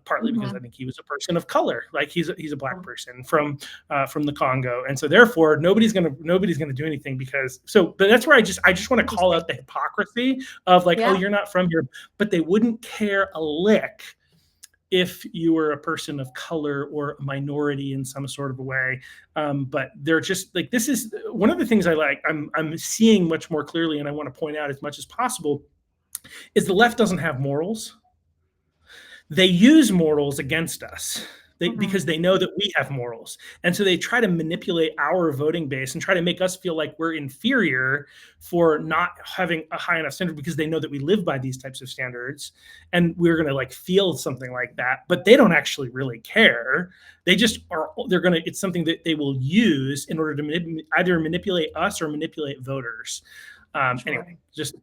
Partly because I think he was a person of color, like he's a black person from the Congo, and so therefore nobody's gonna do anything because so. But that's where I just want to call out the hypocrisy of like, oh, Yeah. you're not from here, but they wouldn't care a lick if you were a person of color or a minority in some sort of a way. But they're just like, this is one of the things I'm seeing much more clearly, and I want to point out as much as possible, is the left doesn't have morals. They use morals against us. Because they know that we have morals. And so they try to manipulate our voting base and try to make us feel like we're inferior for not having a high enough standard, because they know that we live by these types of standards and we're going to like feel something like that. But they don't actually really care. They just are, it's something that they will use in order to either manipulate us or manipulate voters. Anyway, just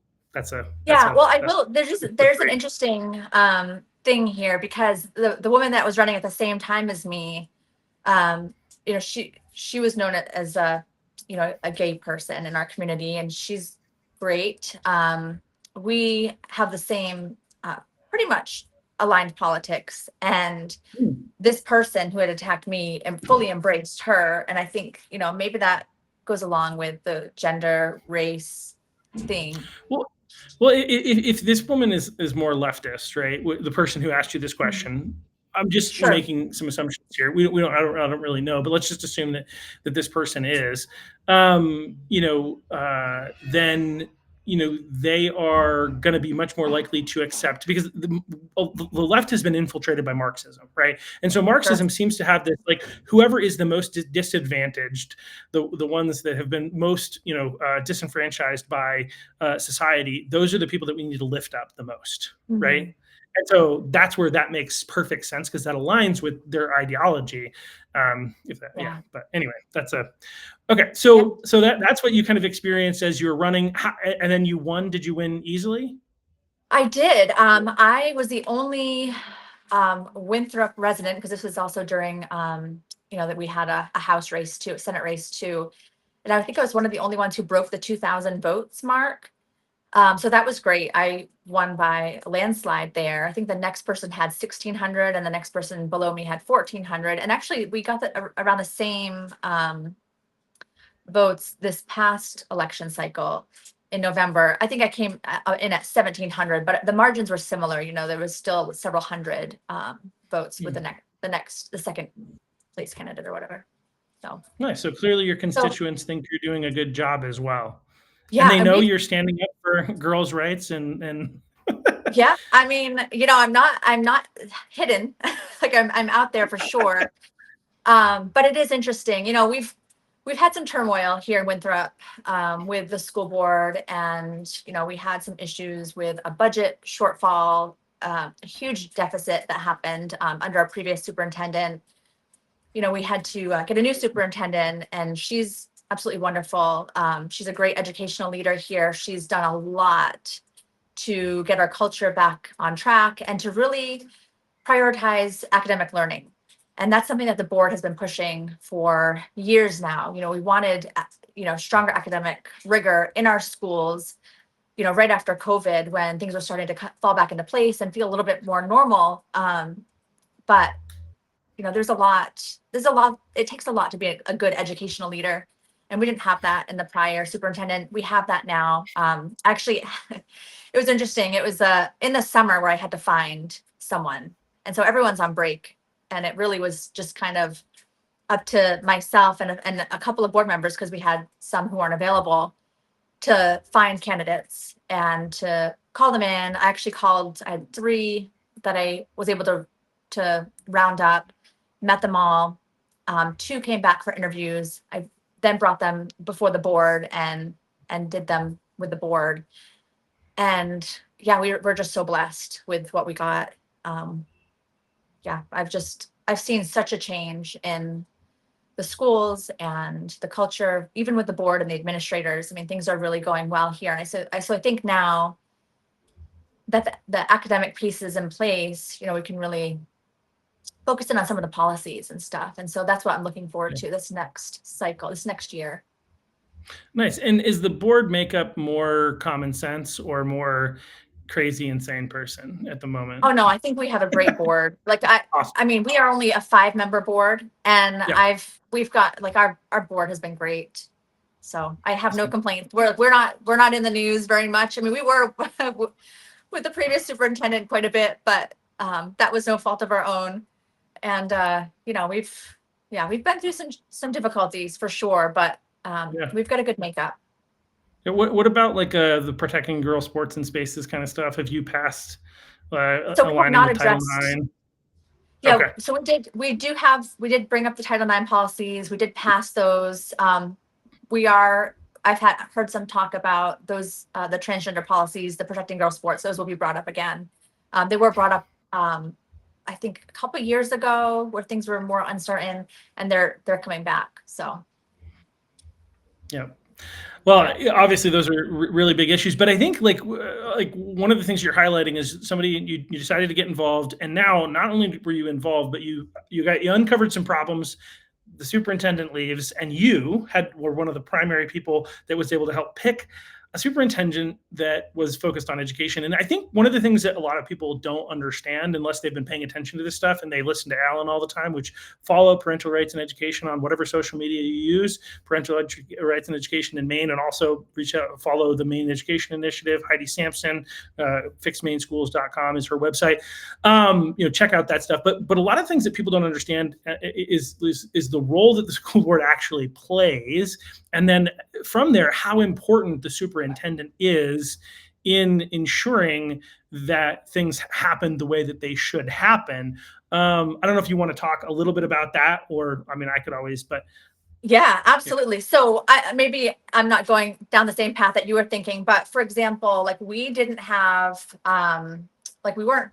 Yeah, well, I will. There's an interesting thing here because the woman that was running at the same time as me, she was known as a gay person in our community, and she's great. We have the same pretty much aligned politics, and this person who had attacked me and fully embraced her, and I think maybe that goes along with the gender race thing. Well, if this woman is more leftist, right? The person who asked you this question, I'm just Sure. making some assumptions here. We don't. I don't really know, but let's just assume that this person is. Then they are going to be much more likely to accept, because the left has been infiltrated by Marxism, right? And so Marxism seems to have this, like, whoever is the most disadvantaged, the ones that have been most disenfranchised by society, those are the people that we need to lift up the most, right? And so that's where that makes perfect sense, because that aligns with their ideology. But anyway, okay. So that's what you kind of experienced as you were running, and then you won. Did you win easily? I did. I was the only Winthrop resident, because this was also during that we had a House race too, a Senate race too, and I think I was one of the only ones who broke the 2,000 votes mark. So that was great. I won by a landslide there. I think the next person had 1,600 and the next person below me had 1,400. And actually we got around the same votes this past election cycle in November. I think I came in at 1,700, but the margins were similar. There was still several hundred votes with the second place candidate or whatever. So nice. So clearly your constituents think you're doing a good job as well. Yeah, and they know you're standing up for girls' rights and yeah, I mean, I'm not hidden. Like I'm out there for sure. But it is interesting. We've had some turmoil here in Winthrop with the school board, and we had some issues with a budget shortfall, a huge deficit that happened under our previous superintendent. We had to get a new superintendent, and she's absolutely wonderful. She's a great educational leader here. She's done a lot to get our culture back on track and to really prioritize academic learning. And that's something that the board has been pushing for years now. We wanted, stronger academic rigor in our schools, right after COVID, when things were starting to fall back into place and feel a little bit more normal. But there's a lot, it takes a lot to be a good educational leader. And we didn't have that in the prior superintendent. We have that now. Actually, it was interesting. It was in the summer where I had to find someone. And so everyone's on break. And it really was just kind of up to myself and a couple of board members, because we had some who weren't available, to find candidates and to call them in. I had 3 that I was able to round up, met them all. 2 came back for interviews. I then brought them before the board and did them with the board. And yeah, we're just so blessed with what we got. I've seen such a change in the schools and the culture, even with the board and the administrators. I mean, things are really going well here. And so I think now that the academic piece is in place, we can really focus in on some of the policies and stuff. And so that's what I'm looking forward to this next cycle, this next year. Nice. And is the board makeup more common sense or more crazy, insane person at the moment? Oh no, I think we have a great board. Awesome. I mean, we are only a 5-member board, and Yeah. we've got our board has been great. So I have no complaints. We're not in the news very much. I mean, we were with the previous superintendent quite a bit, but that was no fault of our own. And we've been through some difficulties for sure, but we've got a good makeup. What about like the protecting girl sports and spaces kind of stuff? Have you passed So we have aligning not with Title addressed. IX? Yeah, Okay. so we did bring up the Title IX policies. We did pass those. I've heard some talk about those, the transgender policies, the protecting girls sports. Those will be brought up again. They were brought up, I think, a couple of years ago, where things were more uncertain, and they're coming back. So. Yeah. Well, obviously those are really big issues, but I think like one of the things you're highlighting is somebody you decided to get involved, and now not only were you involved, but you uncovered some problems. The superintendent leaves, and you were one of the primary people that was able to help pick a superintendent that was focused on education. And I think one of the things that a lot of people don't understand, unless they've been paying attention to this stuff, and they listen to Alan all the time, which follow parental rights and education on whatever social media you use, parental rights and education in Maine, and also follow the Maine Education Initiative. Heidi Sampson, fixmainschools.com is her website. Check out that stuff. But a lot of things that people don't understand is the role that the school board actually plays. And then from there, how important the superintendent is in ensuring that things happen the way that they should happen. I don't know if you want to talk a little bit about that, or, I mean, I could always, but. Yeah, absolutely. So maybe I'm not going down the same path that you were thinking, but for example, like we didn't have, we weren't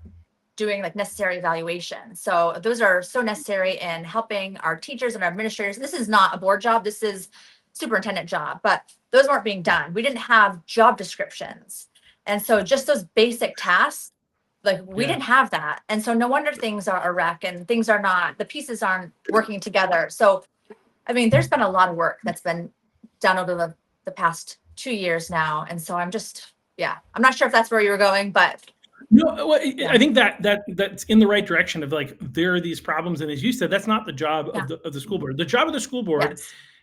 doing like necessary evaluation. So those are so necessary in helping our teachers and our administrators. This is not a board job. This is superintendent job, but those weren't being done. We didn't have job descriptions. And so just those basic tasks, like we didn't have that. And so no wonder things are a wreck and the pieces aren't working together. So, I mean, there's been a lot of work that's been done over the past 2 years now. And so I'm not sure if that's where you were going, but. No, well, I think that's in the right direction of like, there are these problems. And as you said, that's not the job of the school board. The job of the school board,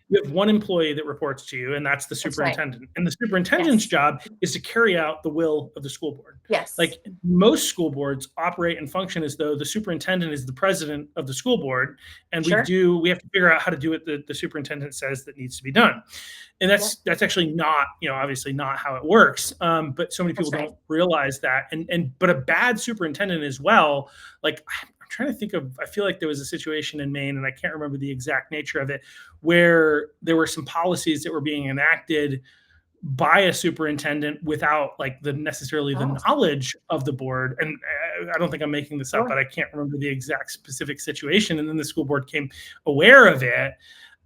you have one employee that reports to you, and that's the superintendent. Right. And the superintendent's job is to carry out the will of the school board. Yes. Like most school boards operate and function as though the superintendent is the president of the school board. And we have to figure out how to do what the superintendent says that needs to be done. And that's actually not, obviously not how it works. But so many people don't realize that. But a bad superintendent as well, like I'm trying to think of, I feel like there was a situation in Maine, and I can't remember the exact nature of it, where there were some policies that were being enacted by a superintendent without like the knowledge of the board. And I don't think I'm making this up, but I can't remember the exact specific situation. And then the school board came aware of it.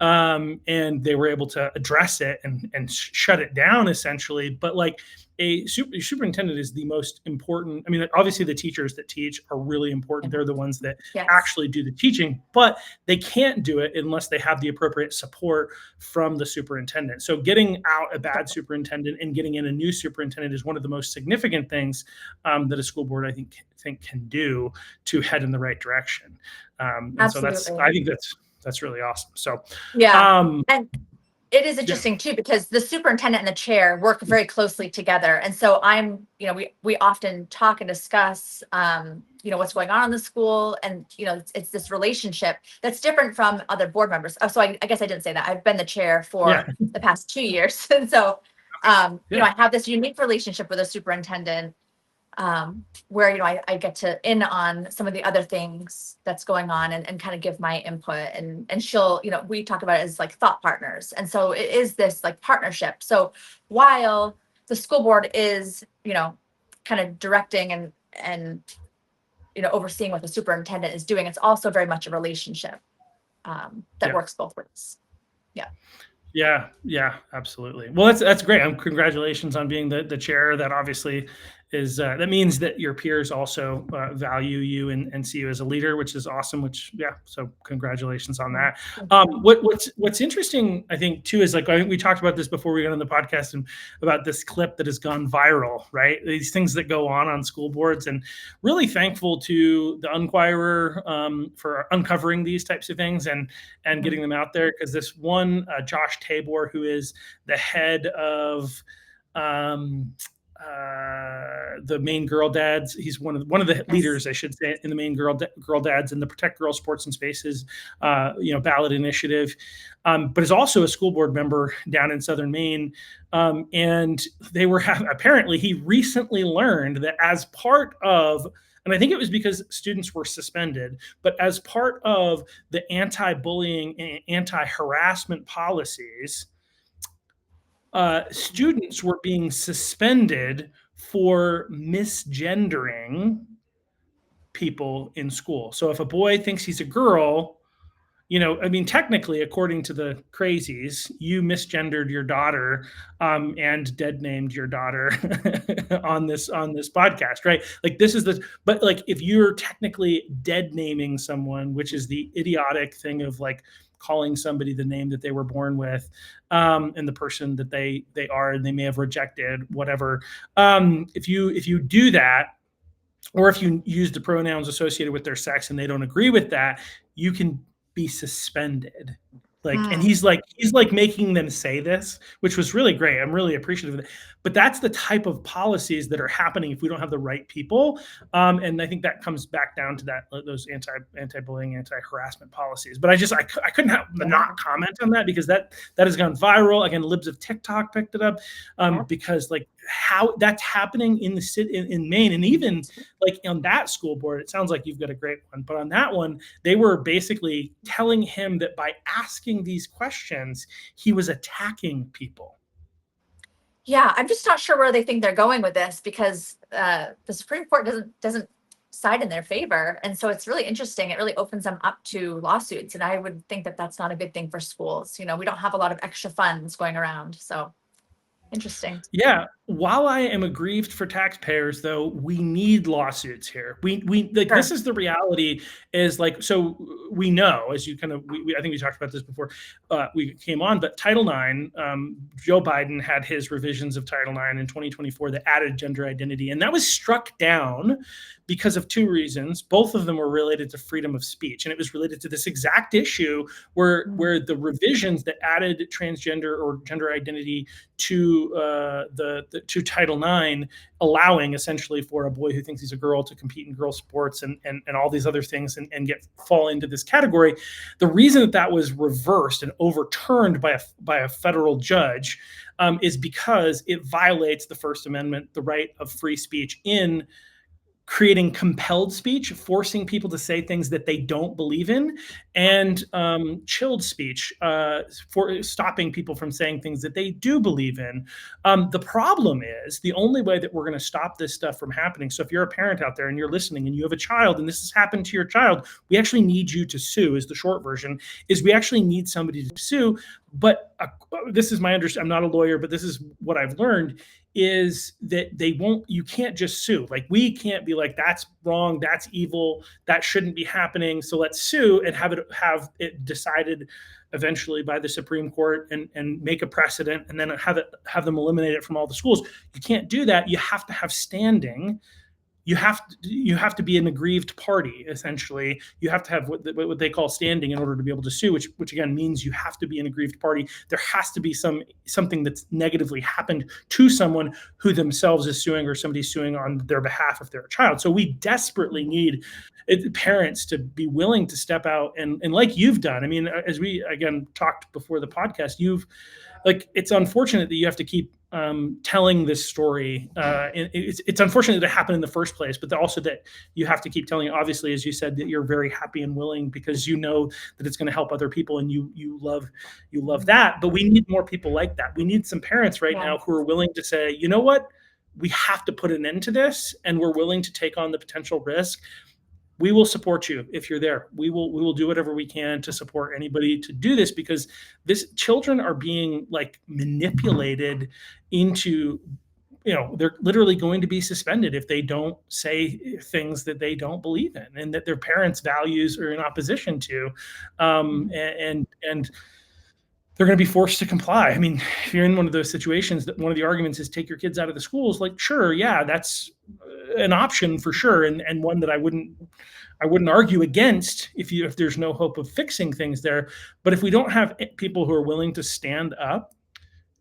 and they were able to address it and shut it down essentially. But like a superintendent is the most important. I mean, obviously the teachers that teach are really important. They're the ones that actually do the teaching, but they can't do it unless they have the appropriate support from the superintendent. So getting out a bad superintendent and getting in a new superintendent is one of the most significant things that a school board, I think can do to head in the right direction. And so I think that's really awesome. So and it is interesting too, because the superintendent and the chair work very closely together. And so we often talk and discuss, what's going on in the school. And, it's this relationship that's different from other board members. Oh, so I guess I didn't say that. I've been the chair for the past 2 years. And so, I have this unique relationship with a superintendent, where, I get to in on some of the other things that's going on and kind of give my input, and she'll, we talk about it as like thought partners. And so it is this like partnership. So while the school board is, kind of directing and overseeing what the superintendent is doing, it's also very much a relationship that works both ways. Yeah, absolutely. Well, that's great. Congratulations on being the chair. That obviously is that means that your peers also value you and see you as a leader, which is awesome. So congratulations on that. What's interesting, I think, too, is like I think we talked about this before we got on the podcast, and about this clip that has gone viral, right? These things that go on school boards, and really thankful to the Unquirer for uncovering these types of things and getting them out there, because this one Josh Tabor, who is the head of the Maine Girl Dads. He's one of the leaders, I should say, in the Maine Girl Dads and the Protect Girls Sports and Spaces, ballot initiative, but is also a school board member down in Southern Maine. And they were apparently he recently learned that as part of, and I think it was because students were suspended, but as part of the anti-bullying and anti-harassment policies, students were being suspended for misgendering people in school. So if a boy thinks he's a girl, technically, according to the crazies, you misgendered your daughter and dead named your daughter on this podcast, right? Like but like if you're technically dead naming someone, which is the idiotic thing of like calling somebody the name that they were born with, and the person that they are, and they may have rejected, whatever. If you do that, or if you use the pronouns associated with their sex and they don't agree with that, you can be suspended. And he's making them say this, which was really great. I'm really appreciative of it. But that's the type of policies that are happening if we don't have the right people. And I think that comes back down to those anti-bullying, anti-harassment policies. But I couldn't help but not comment on that, because that has gone viral. Again, Libs of TikTok picked it up, because like how that's happening in the city in Maine. And even like on that school board, it sounds like you've got a great one, but on that one, they were basically telling him that by asking these questions, he was attacking people. Yeah, I'm just not sure where they think they're going with this, because the Supreme Court doesn't side in their favor. And so it's really interesting. It really opens them up to lawsuits. And I would think that that's not a good thing for schools. We don't have a lot of extra funds going around. So interesting. Yeah. While I am aggrieved for taxpayers, though, we need lawsuits here. This is the reality, is like, so we know, as you kind of, I think we talked about this before we came on, but Title IX, Joe Biden had his revisions of Title IX in 2024 that added gender identity. And that was struck down because of two reasons. Both of them were related to freedom of speech. And it was related to this exact issue where the revisions that added transgender or gender identity to to Title IX, allowing essentially for a boy who thinks he's a girl to compete in girl sports and all these other things and fall into this category. The reason that was reversed and overturned by a federal judge is because it violates the First Amendment, the right of free speech, in creating compelled speech, forcing people to say things that they don't believe in. and chilled speech, for stopping people from saying things that they do believe in. The problem is the only way that we're going to stop this stuff from happening. So if you're a parent out there and you're listening and you have a child and this has happened to your child, we actually need you to sue. Is the short version, is we actually need somebody to sue. But this is my understanding. I'm not a lawyer, but this is what I've learned, is that you can't just sue. Like, we can't be like, that's wrong, that's evil, that shouldn't be happening, so let's sue and have it decided eventually by the Supreme Court, and make a precedent, and then have them eliminate it from all the schools. You can't do that. You have to have standing. You have to be an aggrieved party. Essentially, you have to have what they call standing in order to be able to sue, which again means you have to be an aggrieved party. There has to be something that's negatively happened to someone who themselves is suing, or somebody's suing on their behalf if they're a child. So we desperately need parents to be willing to step out and like you've done. I mean, as we again talked before the podcast, it's unfortunate that you have to keep telling this story. It's unfortunate that it happened in the first place, but also that you have to keep telling it. Obviously, as you said, that you're very happy and willing because you know that it's going to help other people, and you love that. But we need more people like that. We need some parents right now who are willing to say, you know what, we have to put an end to this, and we're willing to take on the potential risk. We will support you if you're there. We will do whatever we can to support anybody to do this, because children are being like manipulated into, they're literally going to be suspended if they don't say things that they don't believe in and that their parents' values are in opposition to, and they're going to be forced to comply. I mean, if you're in one of those situations, that one of the arguments is take your kids out of the schools, like, sure, yeah, that's an option for sure, and one that I wouldn't argue against if there's no hope of fixing things there. But if we don't have people who are willing to stand up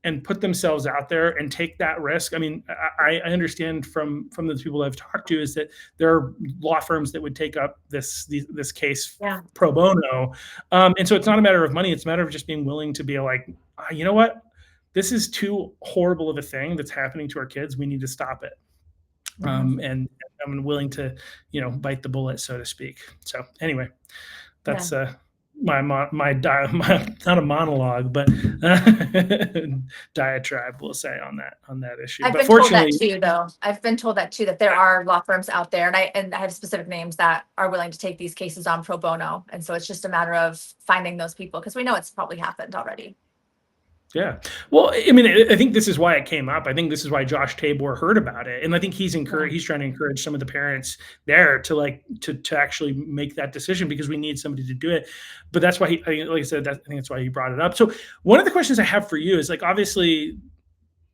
and put themselves out there and take that risk. I mean, I understand from the people I've talked to is that there are law firms that would take up this case pro bono. And so it's not a matter of money. It's a matter of just being willing to be like, you know what? This is too horrible of a thing that's happening to our kids. We need to stop it. And I'm willing to, bite the bullet, so to speak. So anyway, that's my not a monologue, but diatribe, we'll say, on that issue. I've been told that too, though. I've been told that too, that there are law firms out there, and I have specific names that are willing to take these cases on pro bono. And so it's just a matter of finding those people, because we know it's probably happened already. Yeah. Well, I mean, I think this is why it came up. I think this is why Josh Tabor heard about it. And I think he's trying to encourage some of the parents there to to actually make that decision, because we need somebody to do it. But that's why like I said, I think that's why he brought it up. So one of the questions I have for you is, like, obviously,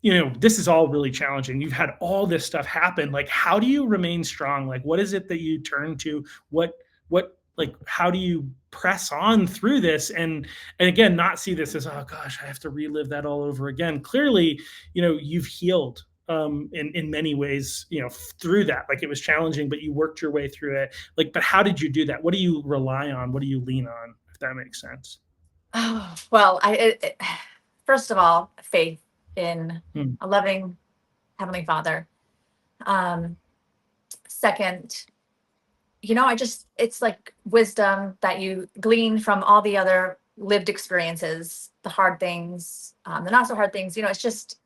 this is all really challenging. You've had all this stuff happen. Like, how do you remain strong? Like, what is it that you turn to? How do you press on through this and again, not see this as, oh gosh, I have to relive that all over again? Clearly, you've healed in many ways, through that. Like, it was challenging, but you worked your way through it. But how did you do that? What do you rely on? What do you lean on, if that makes sense? Oh, well, first of all, faith in a loving Heavenly Father. Second, it's like wisdom that you glean from all the other lived experiences, the hard things, the not so hard things. It's just,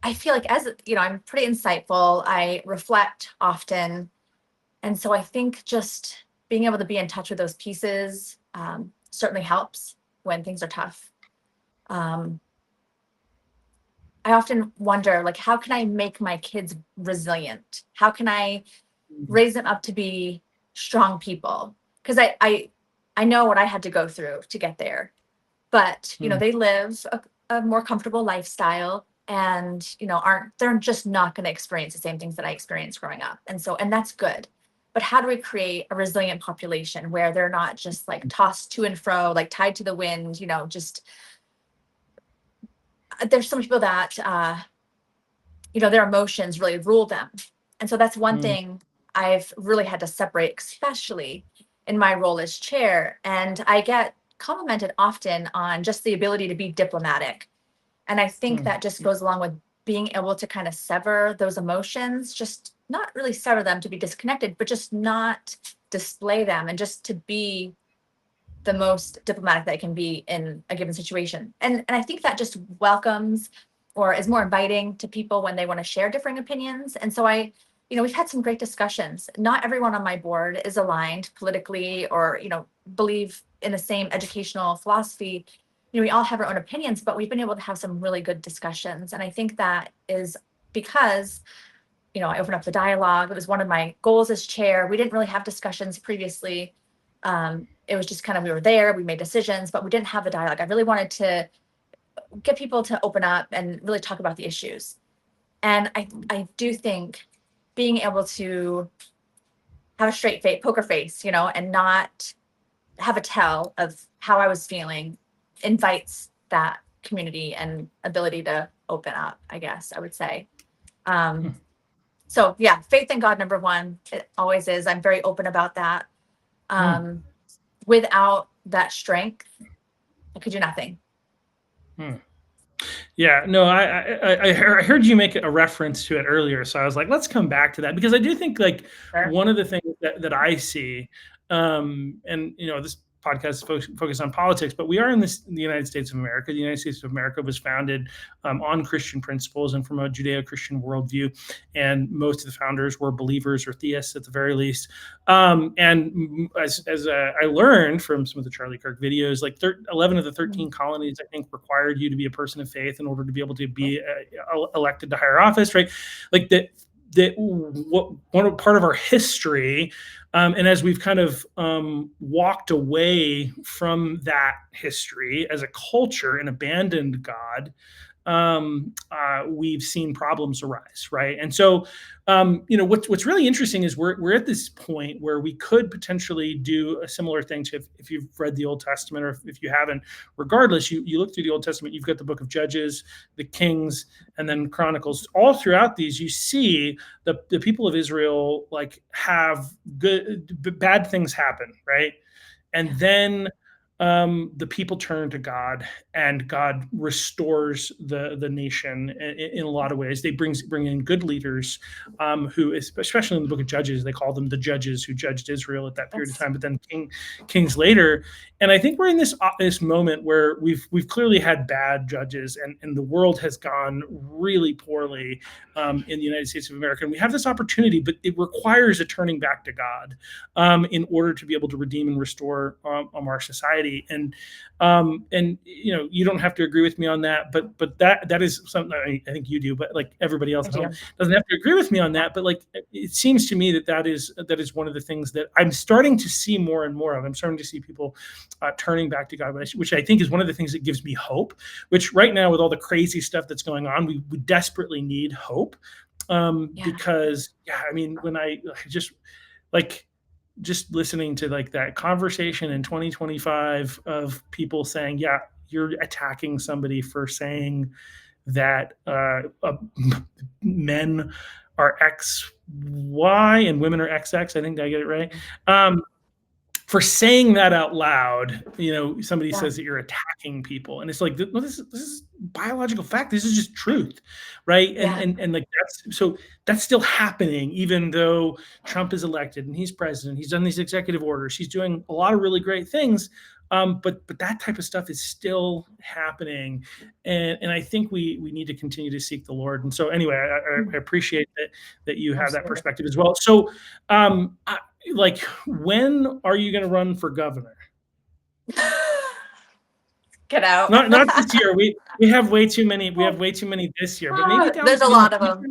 I feel like, I'm pretty insightful. I reflect often. And so I think just being able to be in touch with those pieces certainly helps when things are tough. I often wonder, like, how can I make my kids resilient? How can I raise them up to be strong people? Because I know what I had to go through to get there. But, they live a more comfortable lifestyle, and, they're just not going to experience the same things that I experienced growing up. And that's good. But how do we create a resilient population where they're not just like tossed to and fro, like tied to the wind, just, there's some people that, their emotions really rule them. And so that's one thing I've really had to separate, especially in my role as chair. And I get complimented often on just the ability to be diplomatic. And I think that just goes along with being able to kind of sever those emotions, just not really sever them to be disconnected, but just not display them and just to be the most diplomatic that it can be in a given situation. And I think that just welcomes or is more inviting to people when they want to share differing opinions. And so we've had some great discussions. Not everyone on my board is aligned politically or, believe in the same educational philosophy. We all have our own opinions, but we've been able to have some really good discussions. And I think that is because, I opened up the dialogue. It was one of my goals as chair. We didn't really have discussions previously. It was just kind of, we were there, we made decisions, but we didn't have the dialogue. I really wanted to get people to open up and really talk about the issues. And I do think being able to have a straight face, poker face, and not have a tell of how I was feeling invites that community and ability to open up, I guess I would say. So yeah, faith in God, number one, it always is. I'm very open about that. Without that strength, I could do nothing. Yeah, no, I heard you make a reference to it earlier, so I was like, let's come back to that, because I do think like Sure. one of the things that I see, and this podcast is focused on politics, but we are in the United States of America. The United States of America was founded on Christian principles and from a Judeo-Christian worldview, and most of the founders were believers or theists at the very least. And as I learned from some of the Charlie Kirk videos, like 11 of the 13 colonies, I think, required you to be a person of faith in order to be able to be elected to higher office, right? Like that one part of our history, and as we've kind of walked away from that history as a culture and abandoned God, we've seen problems arise, right? And so, what's really interesting is we're at this point where we could potentially do a similar thing to if you've read the Old Testament, or if you haven't. Regardless, you look through the Old Testament, you've got the book of Judges, the Kings, and then Chronicles. All throughout these, you see the people of Israel like have bad things happen, right? And then the people turn to God, and God restores the nation in a lot of ways. They bring in good leaders, who, especially in the book of Judges, they call them the judges who judged Israel at that period of time, but then kings later. And I think we're in this moment where we've clearly had bad judges, and the world has gone really poorly in the United States of America. And we have this opportunity, but it requires a turning back to God in order to be able to redeem and restore our society. And you don't have to agree with me on that, but that is something I think you do, but like everybody else at home doesn't have to agree with me on that. But like, it seems to me that is one of the things that I'm starting to see more and more of. I'm starting to see people turning back to God, which I think is one of the things that gives me hope, which right now with all the crazy stuff that's going on, we desperately need hope. Because I mean, when I just listening to like that conversation in 2025 of people saying, yeah, you're attacking somebody for saying that men are XY and women are XX. I think did I get it right. For saying that out loud, somebody says that you're attacking people, and it's like, well, this is biological fact. This is just truth, right? And like that's still happening, even though Trump is elected and he's president. He's done these executive orders. He's doing a lot of really great things, but that type of stuff is still happening, and I think we need to continue to seek the Lord. And so, anyway, I appreciate that you have that perspective as well. So, like, when are you going to run for governor? Get out. Not this year. We have way too many. We have way too many this year. But maybe there's a lot of them.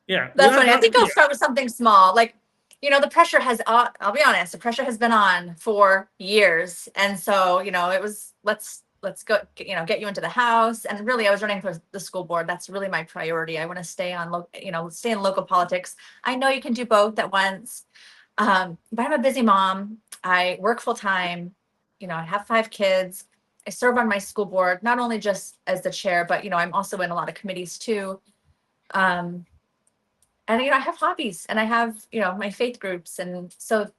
Yeah, that's funny. I think I'll start with something small. Like, the pressure has. I'll be honest. The pressure has been on for years, and so it was let's go. Get you into the House, and really, I was running for the school board. That's really my priority. I want to stay on. Stay in local politics. I know you can do both at once. But I'm a busy mom. I work full time. I have 5 kids. I serve on my school board, not only just as the chair, but, I'm also in a lot of committees too. And, I have hobbies, and I have, my faith groups. And so,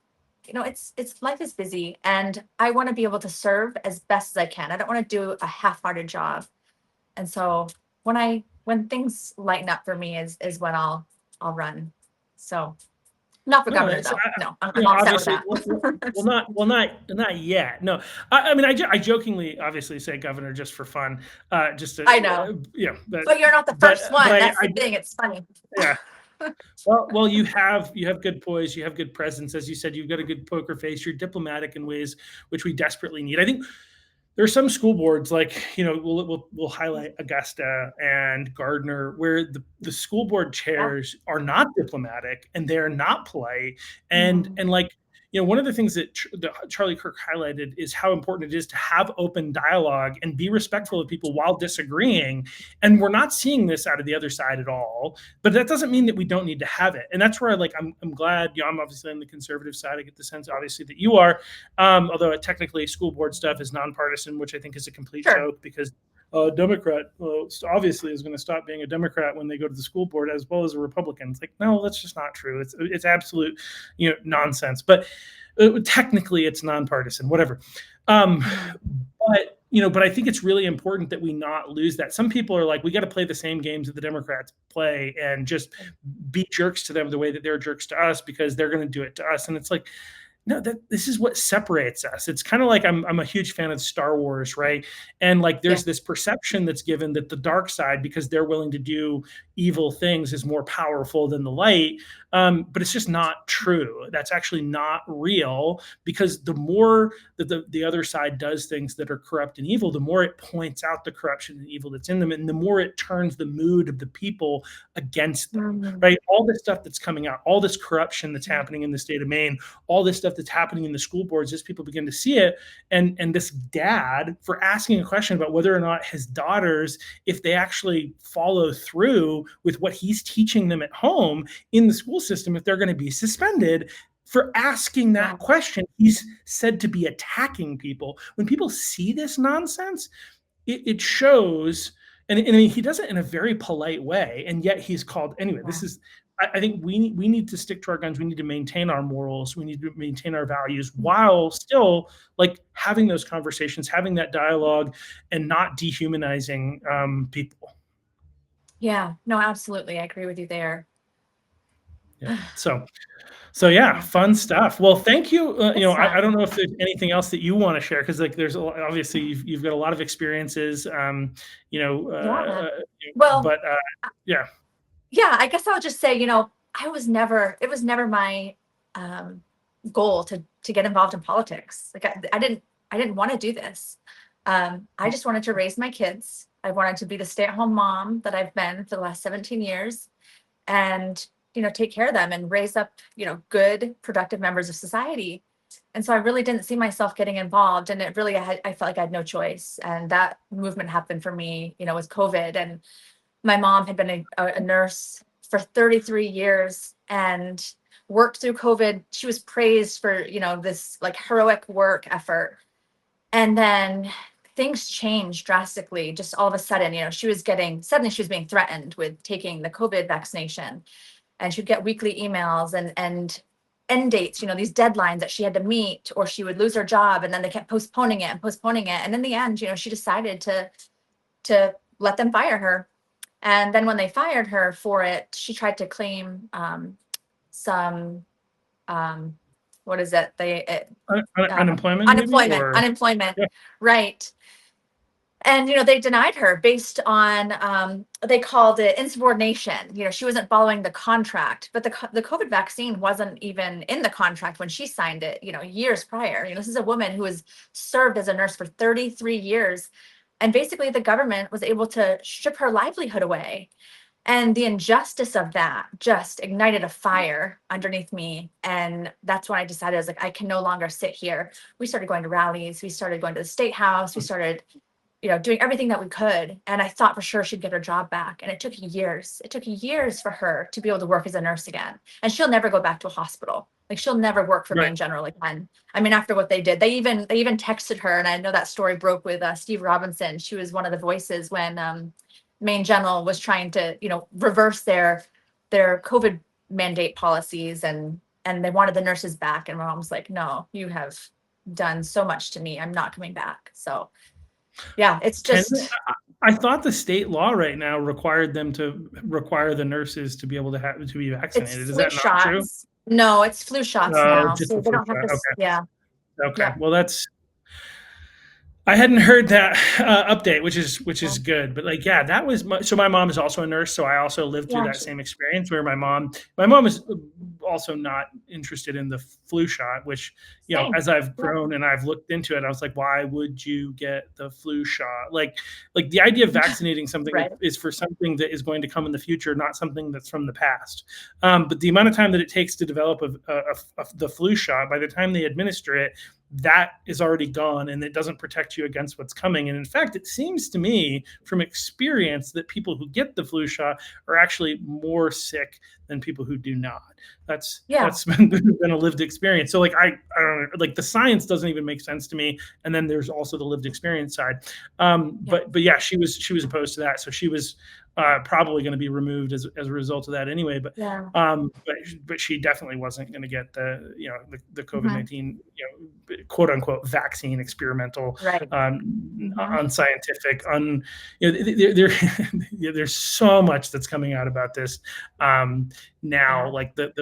it's life is busy, and I want to be able to serve as best as I can. I don't want to do a half-hearted job. And so when things lighten up for me is when I'll run. So Not for No, governor it's, though. No, I'm, you I'm know, all set with obviously, that. not yet. No, I mean, I jokingly, obviously, say governor just for fun, just to, I know, but you're not the first but one. That's the thing. It's funny. yeah. Well, you have good poise, you have good presence, as you said. You've got a good poker face. You're diplomatic in ways which we desperately need. I think there are some school boards, like, we'll highlight Augusta and Gardner, where the school board Yeah. chairs are not diplomatic and they're not polite, and Mhm. and like, one of the things that Charlie Kirk highlighted is how important it is to have open dialogue and be respectful of people while disagreeing. And we're not seeing this out of the other side at all. But that doesn't mean that we don't need to have it. And that's where I'm glad, I'm obviously on the conservative side. I get the sense, obviously, that you are. Although technically school board stuff is nonpartisan, which I think is a complete Sure. joke, because a Democrat obviously is going to stop being a Democrat when they go to the school board, as well as a Republican. It's like, no, that's just not true. It's absolute, nonsense. But technically, it's nonpartisan, whatever. But I think it's really important that we not lose that. Some people are like, we got to play the same games that the Democrats play and just be jerks to them the way that they're jerks to us, because they're going to do it to us. And it's like, no, this is what separates us. It's kind of like, I'm a huge fan of Star Wars, right? And like, there's this perception that's given that the dark side, because they're willing to do evil things, is more powerful than the light. But it's just not true. That's actually not real, because the more that the other side does things that are corrupt and evil, the more it points out the corruption and evil that's in them, and the more it turns the mood of the people against them, right? All this stuff that's coming out, all this corruption that's happening in the state of Maine, all this stuff that's happening in the school boards, as people begin to see it. And this dad, for asking a question about whether or not his daughters, if they actually follow through with what he's teaching them at home in the school system, if they're going to be suspended for asking that question, he's said to be attacking people. When people see this nonsense, it shows. And I mean, he does it in a very polite way, and yet he's called anyway. This is, I think we need to stick to our guns. We need to maintain our morals. We need to maintain our values while still like having those conversations, having that dialogue, and not dehumanizing people. Yeah, no, absolutely. I agree with you there. Yeah. So yeah, fun stuff. Well, thank you. I don't know if there's anything else that you want to share, because like there's obviously you've got a lot of experiences. Well, but yeah. Yeah, I guess I'll just say, it was never my goal to get involved in politics. Like I didn't want to do this. I just wanted to raise my kids. I wanted to be the stay-at-home mom that I've been for the last 17 years, and take care of them and raise up, good, productive members of society. And so I really didn't see myself getting involved, and it really, I felt like I had no choice. And that movement happened for me, with COVID. And my mom had been a nurse for 33 years and worked through COVID. She was praised for, this like heroic work effort. And then things changed drastically. Just all of a sudden, suddenly she was being threatened with taking the COVID vaccination, and she'd get weekly emails and end dates, these deadlines that she had to meet, or she would lose her job. And then they kept postponing it. And in the end, she decided to let them fire her. And then when they fired her for it, she tried to claim some, what is it? Unemployment. Unemployment. Yeah. Right. And, they denied her based on, they called it insubordination. She wasn't following the contract, but the COVID vaccine wasn't even in the contract when she signed it, years prior. This is a woman who has served as a nurse for 33 years. And basically the government was able to strip her livelihood away. And the injustice of that just ignited a fire underneath me. And that's when I decided, I was like, I can no longer sit here. We started going to rallies. We started going to the state house. We started, doing everything that we could. And I thought for sure she'd get her job back. And it took years. It took years for her to be able to work as a nurse again. And she'll never go back to a hospital. Like she'll never work for Maine General again. I mean, after what they did, they even texted her. And I know that story broke with Steve Robinson. She was one of the voices when Maine General was trying to, reverse their COVID mandate policies, and they wanted the nurses back. And my mom was like, no, you have done so much to me. I'm not coming back. So yeah, it's just. I thought the state law right now required them to require the nurses to be able to be vaccinated. Is that not true? No, it's flu shots now, Just so the they flu don't have shot. to. Yeah. Okay. Yep. Well, I hadn't heard that update, which Yeah. is good. But like, yeah, that was so. My mom is also a nurse, so I also lived through Yeah. that same experience where my mom is also not interested in the flu shot. Which, Same. as I've Yeah. grown and I've looked into it, I was like, why would you get the flu shot? Like the idea of vaccinating something Right. is for something that is going to come in the future, not something that's from the past. But the amount of time that it takes to develop the flu shot, by the time they administer it, that is already gone and it doesn't protect you against what's coming. And in fact, it seems to me from experience that people who get the flu shot are actually more sick than people who do not. That's been a lived experience. So like I don't know, like the science doesn't even make sense to me. And then there's also the lived experience side. But yeah, she was opposed to that. So she was probably going to be removed as a result of that anyway. But but she definitely wasn't going to get the the COVID-19 quote unquote vaccine, experimental, unscientific, there's so much that's coming out about this now. Like the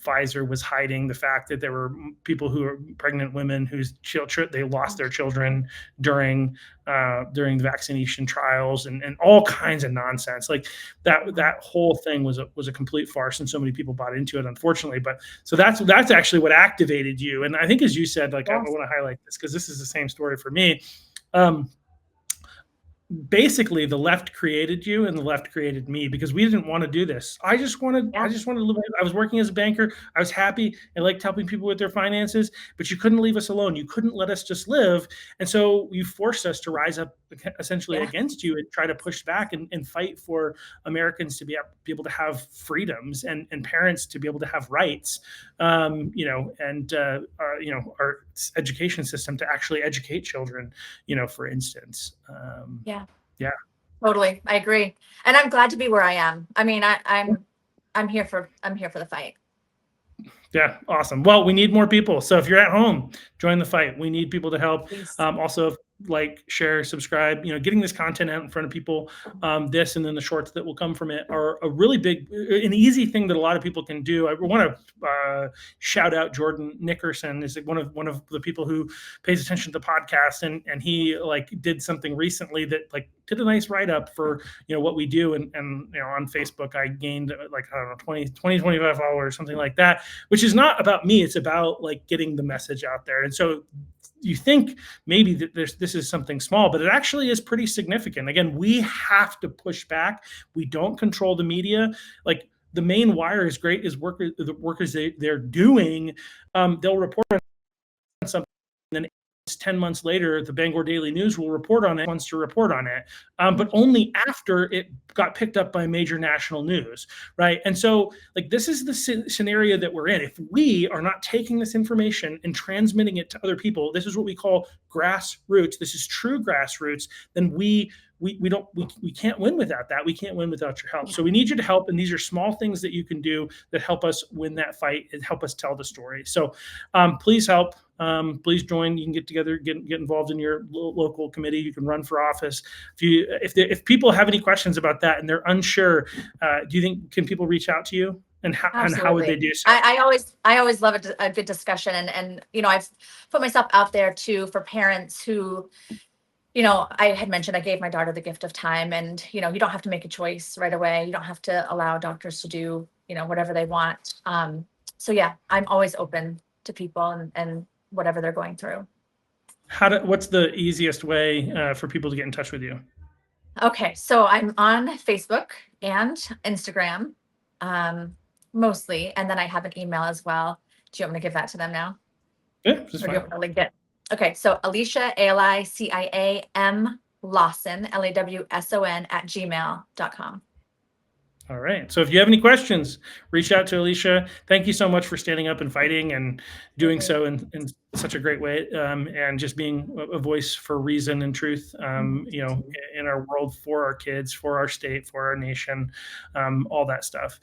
Pfizer was hiding the fact that there were people who are pregnant women whose children, they lost their children during the vaccination trials, and all kinds of nonsense. Like that whole thing was a complete farce, and so many people bought into it, unfortunately. But so that's actually what activated you. And I think, as you said, like I want to highlight this because this is the same story for me. Basically, the left created you and the left created me, because we didn't want to do this. I just wanted to live. I was working as a banker. I was happy. I liked helping people with their finances, but you couldn't leave us alone. You couldn't let us just live. And so you forced us to rise up essentially against you and try to push back and fight for Americans to be able to have freedoms, and parents to be able to have rights, and our education system to actually educate children, for instance. Yeah. Totally. I agree. And I'm glad to be where I am. I mean, I'm here for the fight. Yeah. Awesome. Well, we need more people. So if you're at home, join the fight. We need people to help. Also, like, share, subscribe, getting this content out in front of people. This and then the shorts that will come from it are a really big, an easy thing that a lot of people can do. I want to shout out Jordan Nickerson, is one of the people who pays attention to the podcast, and he did something recently that did a nice write-up for what we do, and on Facebook I gained 25 followers, something like that, which is not about me. It's about getting the message out there. And so you think maybe that this is something small, but it actually is pretty significant. Again, we have to push back. We don't control the media. Like, the Maine Wire is great. Is the workers they're doing, they'll report on something, and then 10 months later, the Bangor Daily News will report on it, wants to report on it, but only after it got picked up by major national news, right? And so, this is the scenario that we're in. If we are not taking this information and transmitting it to other people, this is what we call grassroots. This is true grassroots. Then we can't win without that. We can't win without your help. So we need you to help. And these are small things that you can do that help us win that fight and help us tell the story. So please help. Please join. You can get together, get involved in your local committee. You can run for office. If people have any questions about that and they're unsure, do you think, can people reach out to you? And how would they do so? I always love a good discussion, and I've put myself out there too for parents who, I had mentioned I gave my daughter the gift of time, and you don't have to make a choice right away. You don't have to allow doctors to do whatever they want. So yeah, I'm always open to people and whatever they're going through. What's the easiest way for people to get in touch with you? Okay, so I'm on Facebook and Instagram, mostly, and then I have an email as well. Do you want me to give that to them now? Yeah, just fine. Okay, so Alicia, ALICIAM Lawson, LAWSON @gmail.com. All right. So if you have any questions, reach out to Alicia. Thank you so much for standing up and fighting and doing so in such a great way, and just being a voice for reason and truth, in our world, for our kids, for our state, for our nation, all that stuff.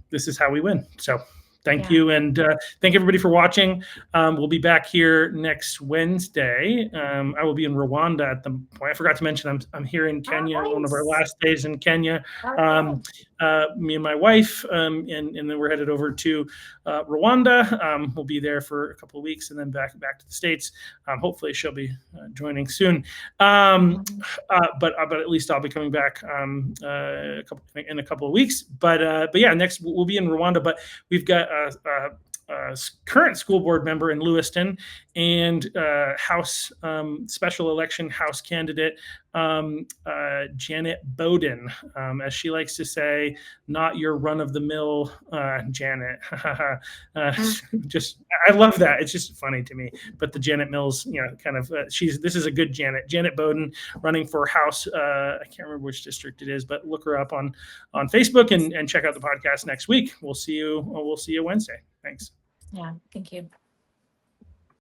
This is how we win. So Thank you. And thank everybody for watching. We'll be back here next Wednesday. I will be in Rwanda at the point. I forgot to mention I'm here in Kenya, one of our last days in Kenya. Me and my wife, and then we're headed over to Rwanda. We'll be there for a couple of weeks and then back to the States. Hopefully she'll be joining soon. But at least I'll be coming back in a couple of weeks. But yeah, next we'll be in Rwanda. But we've got a current school board member in Lewiston and House special election House candidate Janet Bowden, as she likes to say, not your run-of-the-mill Janet. Just I love that. It's just funny to me. But the Janet Mills, kind of this is a good Janet Bowden, running for House. I can't remember which district it is, but look her up on Facebook and check out the podcast next week. We'll see you Wednesday. Thanks. Yeah, thank you.